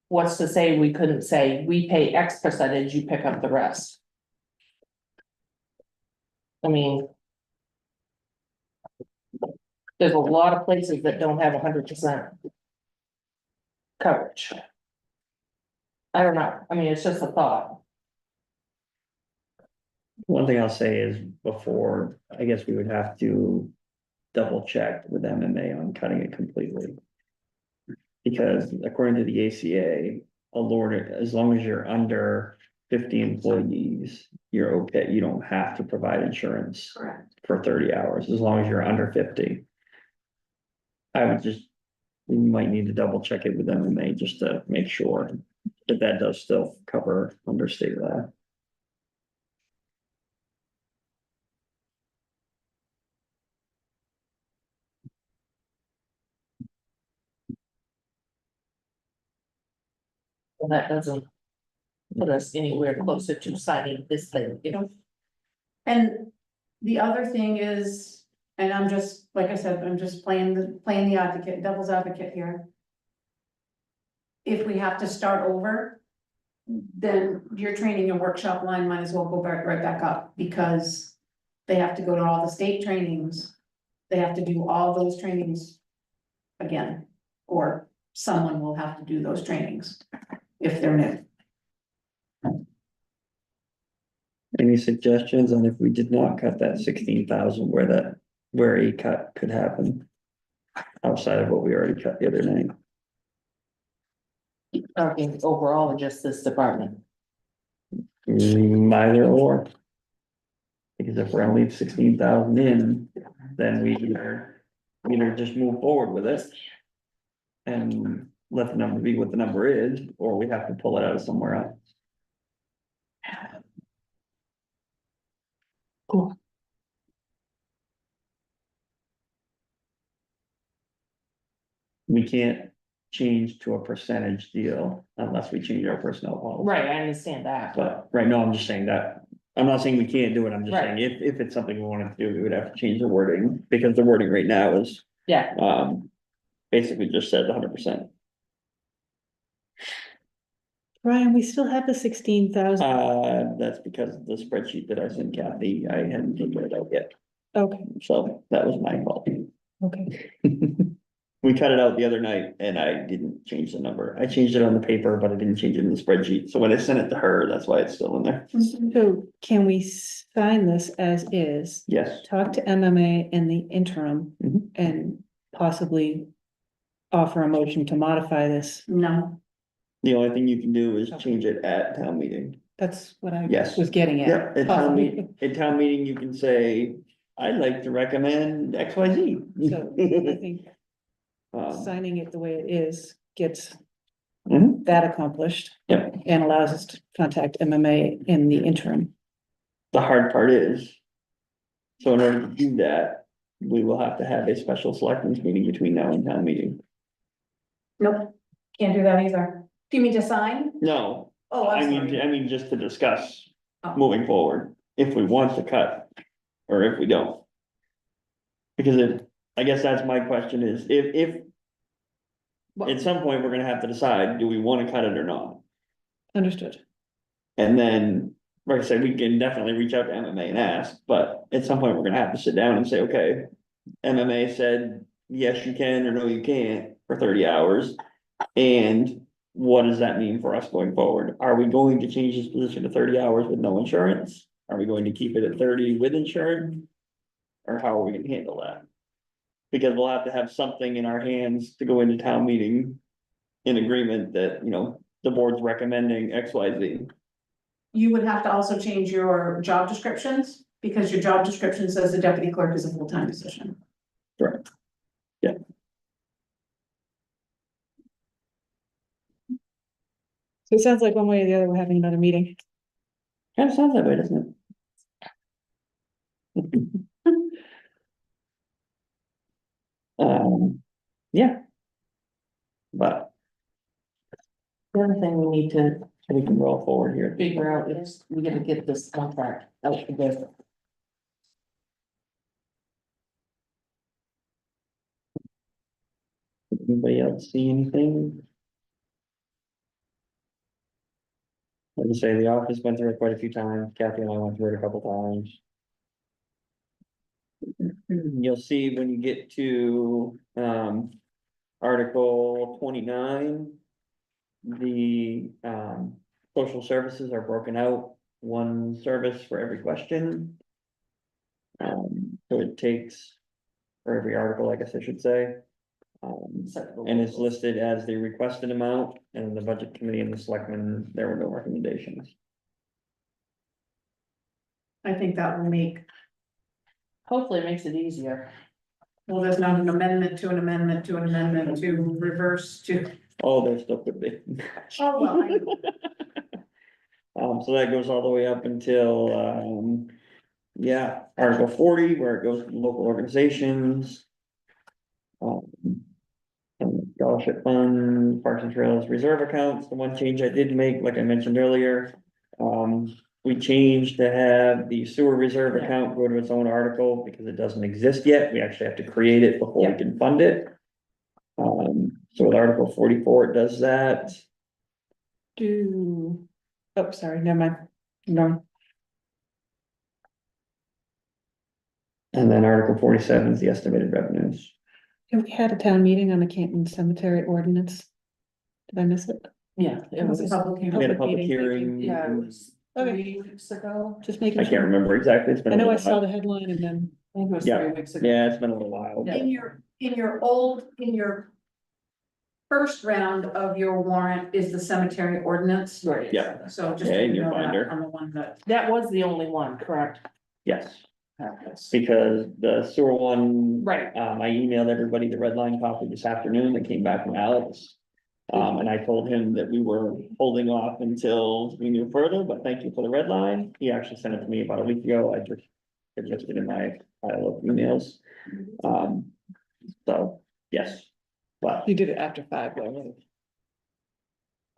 What's to say we couldn't say, we pay X percentage, you pick up the rest? I mean. There's a lot of places that don't have 100% coverage. I don't know, I mean, it's just a thought. One thing I'll say is before, I guess we would have to double check with MMA on cutting it completely. Because according to the ACA, as long as you're under 50 employees, you're okay, you don't have to provide insurance Correct. for 30 hours, as long as you're under 50. I would just, we might need to double check it with MMA just to make sure that that does still cover under state law. And that doesn't put us anywhere closer to signing this thing, you know? And the other thing is, and I'm just, like I said, I'm just playing the advocate, devil's advocate here. If we have to start over, then your training and workshop line might as well go right back up, because they have to go to all the state trainings. They have to do all those trainings again, or someone will have to do those trainings if they're new. Any suggestions on if we did not cut that 16,000, where a cut could happen? Outside of what we already cut the other night. Talking overall or just this department? Either or. Because if we're gonna leave 16,000 in, then we either just move forward with it. And let the number be what the number is, or we have to pull it out of somewhere else. Cool. We can't change to a percentage deal unless we change our personnel policy. Right, I understand that, But right now, I'm just saying that, I'm not saying we can't do it, I'm just Right. saying if it's something we wanted to do, we would have to change the wording, because the wording right now is, yeah, basically just said 100%. Brian, we still have the 16,000. That's because of the spreadsheet that I sent Kathy, I hadn't figured it out yet, Okay, so that was my fault. okay. We cut it out the other night and I didn't change the number. I changed it on the paper, but I didn't change it in the spreadsheet. So when I sent it to her, that's why it's still in there. So can we sign this as is? Yes. Talk to MMA in the interim Mhm. and possibly offer a motion to modify this? No, The only thing you can do is change it at town meeting. That's what I Yes. was getting Yeah, at. at town meeting, you can say, I'd like to recommend X, Y, Z. So I think Um, signing it the way it is gets mhm. that accomplished. Yep. And allows us to contact MMA in the interim. The hard part is, so in order to do that, we will have to have a special selectmen's meeting between now and town meeting. nope, can't do that either. Do you mean to sign? No, Oh, I'm sorry. I mean, just to discuss Oh. moving forward, if we want to cut, or if we don't. Because I guess that's my question is, if at some point, we're gonna have to decide, do we wanna cut it or not? Understood. And then, like I said, we can definitely reach out to MMA and ask, but at some point, we're gonna have to sit down and say, okay. MMA said, yes, you can, or no, you can't, for 30 hours. And what does that mean for us going forward? Are we going to change this position to 30 hours with no insurance? Are we going to keep it at 30 with insurance? Or how are we gonna handle that? Because we'll have to have something in our hands to go into town meeting. In agreement that, the board's recommending X, Y, Z. You would have to also change your job descriptions, because your job description says the deputy clerk is a full-time position. Correct. Yeah. So it sounds like one way or the other, we're having another meeting. Kind of sounds that way, doesn't it? Yeah. but The other thing we need to we can roll forward here. figure out is we gotta get this contract out to bid. Anybody else see anything? Like I say, the office went through it quite a few times, Kathy and I went through it a couple times. You'll see when you get to, Article 29. The, social services are broken out, one service for every question. So it takes, for every article, I guess I should say. And it's listed as the requested amount, and the budget committee and the selectmen, there were no recommendations. I think that will make, Hopefully it makes it easier. well, there's not an amendment to an amendment to an amendment to reverse to. Oh, there still could be. Oh, well, I know. So that goes all the way up until, yeah, Article 40, where it goes to local organizations. And scholarship fund, parks and trails reserve accounts, the one change I did make, like I mentioned earlier. We changed to have the sewer reserve account go to its own article because it doesn't exist yet. We actually have to create it before we can fund it. So with Article 44, it does that. Oh, sorry, never mind. No, And then Article 47 is the estimated revenues. have we had a town meeting on the Canton Cemetery ordinance? Did I miss it? Yeah, it was, We had a public meeting, hearing. yeah, it was Okay. 3 weeks ago. Just making I sure. can't remember exactly. It's been I a know I little saw while. the headline and then, I think it was Yeah. 3 weeks ago. Yeah, it's been a little while. In your first round of your warrant is the cemetery ordinance. Right. Yeah. So just. Yeah, so in you your know that binder. on the one that. That was the only one, correct? Yes, because the sewer one. Right. I emailed everybody the red line copy this afternoon that came back from Alex. And I told him that we were holding off until we knew further, but thank you for the red line. He actually sent it to me about a week ago. I just. It listed in my pile of emails. So, yes, but. you did it after 5, though, right?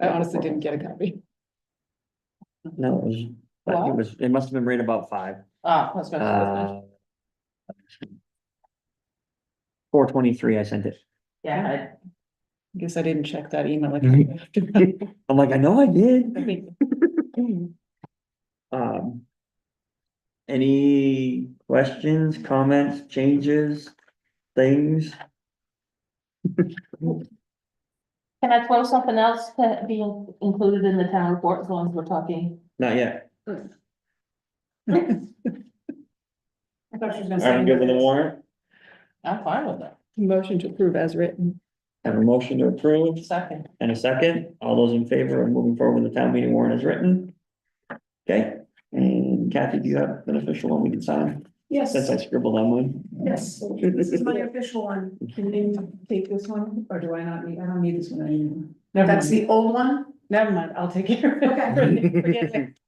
I honestly didn't get a copy. No, it was, What? it must have been right about 5. Ah, I was gonna say, 4:23, I sent it. yeah, Guess I didn't check that email. Mhm. After. I'm like, I know I I did. mean, Any questions, comments, changes, things? Can I throw something else to be included in the town report as long as we're talking? Not yet. I thought she was gonna say. I'm good with the warrant. I'm fine with that. Motion to approve as written. Have a motion to approve Second, and a second. All those in favor of moving forward with the town meeting warrant as written? Okay, and Kathy, do you have an official one we can sign? Yes, Since I scribbled on mine. yes, this is my official one. Can you take this one, or do I not need, I don't need this one anymore. Never That's mind, the old one. never mind, I'll take care of it. Okay. Forget it.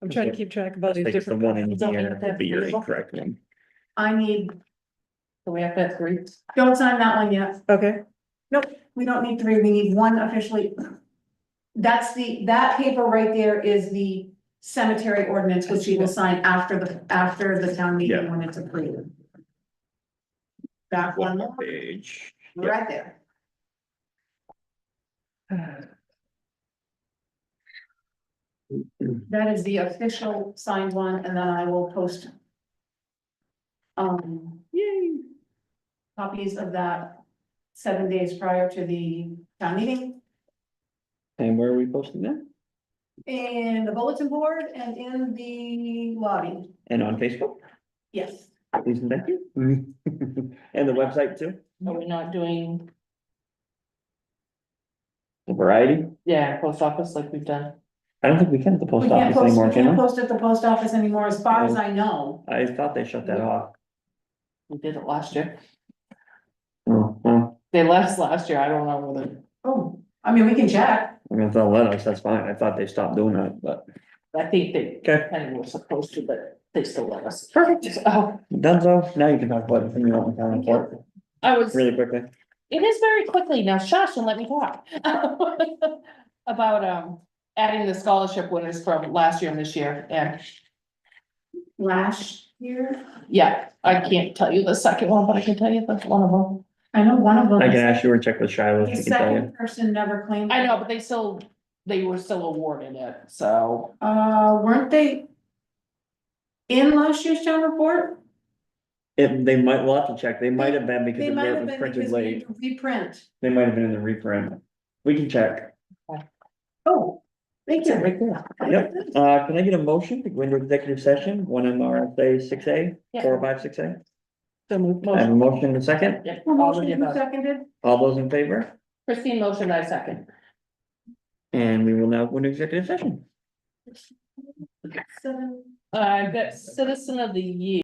I'm trying to keep track of all these Take the different. one in Don't here, need that be your table. incorrect one. I need, so we have to have 3. don't sign that one yet. Okay, We don't need 3, we need 1 officially. That paper right there is the cemetery ordinance, which you will sign after the town meeting Yeah. when it's approved. Back one more, Page. right there. That is the official signed one, and then I will post. Yay. Copies of that 7 days prior to the town meeting, And where are we posting that? in the bulletin board and in the lobby, And on Facebook? yes. Please and thank you. And the website too? Are we not doing, The variety? yeah, post office like we've done? I don't think we can at the We post can't office post, anymore, we can't can post at the post office anymore, as far as I know. I thought they shut that off. We did it last year. Oh, well, They left last year, I don't know whether, Oh, I mean, we can check. I mean, if they'll let us, that's fine. I thought they stopped doing that, but. I think they Okay. kind of were supposed to, but they still let us. Perfect. Oh, Done so. Now you can talk about anything you want in town report I was, really quickly. It is very quickly, now shush and let me talk. About, adding the scholarship winners from last year and this year, and Last year, yeah, I can't tell you the second one, but I can tell you that's one of them. I know one of them. I can ask you or check with Shiloh, The she can tell you. second person never claimed. I know, but they were still awarded it, so. Weren't they in last year's town report? They might, we'll have to check, they might have been because They it might have was been printed because we late, had to reprint. they might have been in the reprint. We can check. Oh, thank you. Right there. Yep, can I get a motion to go into executive session, one MRSA 6A, Yeah. 456A? So moved. I have a motion and a second, Yeah, Who all of the motioned, who above. seconded? all those in favor? Christine motioned, I second. And we will now go into executive session. Seven. I've got citizen of the year.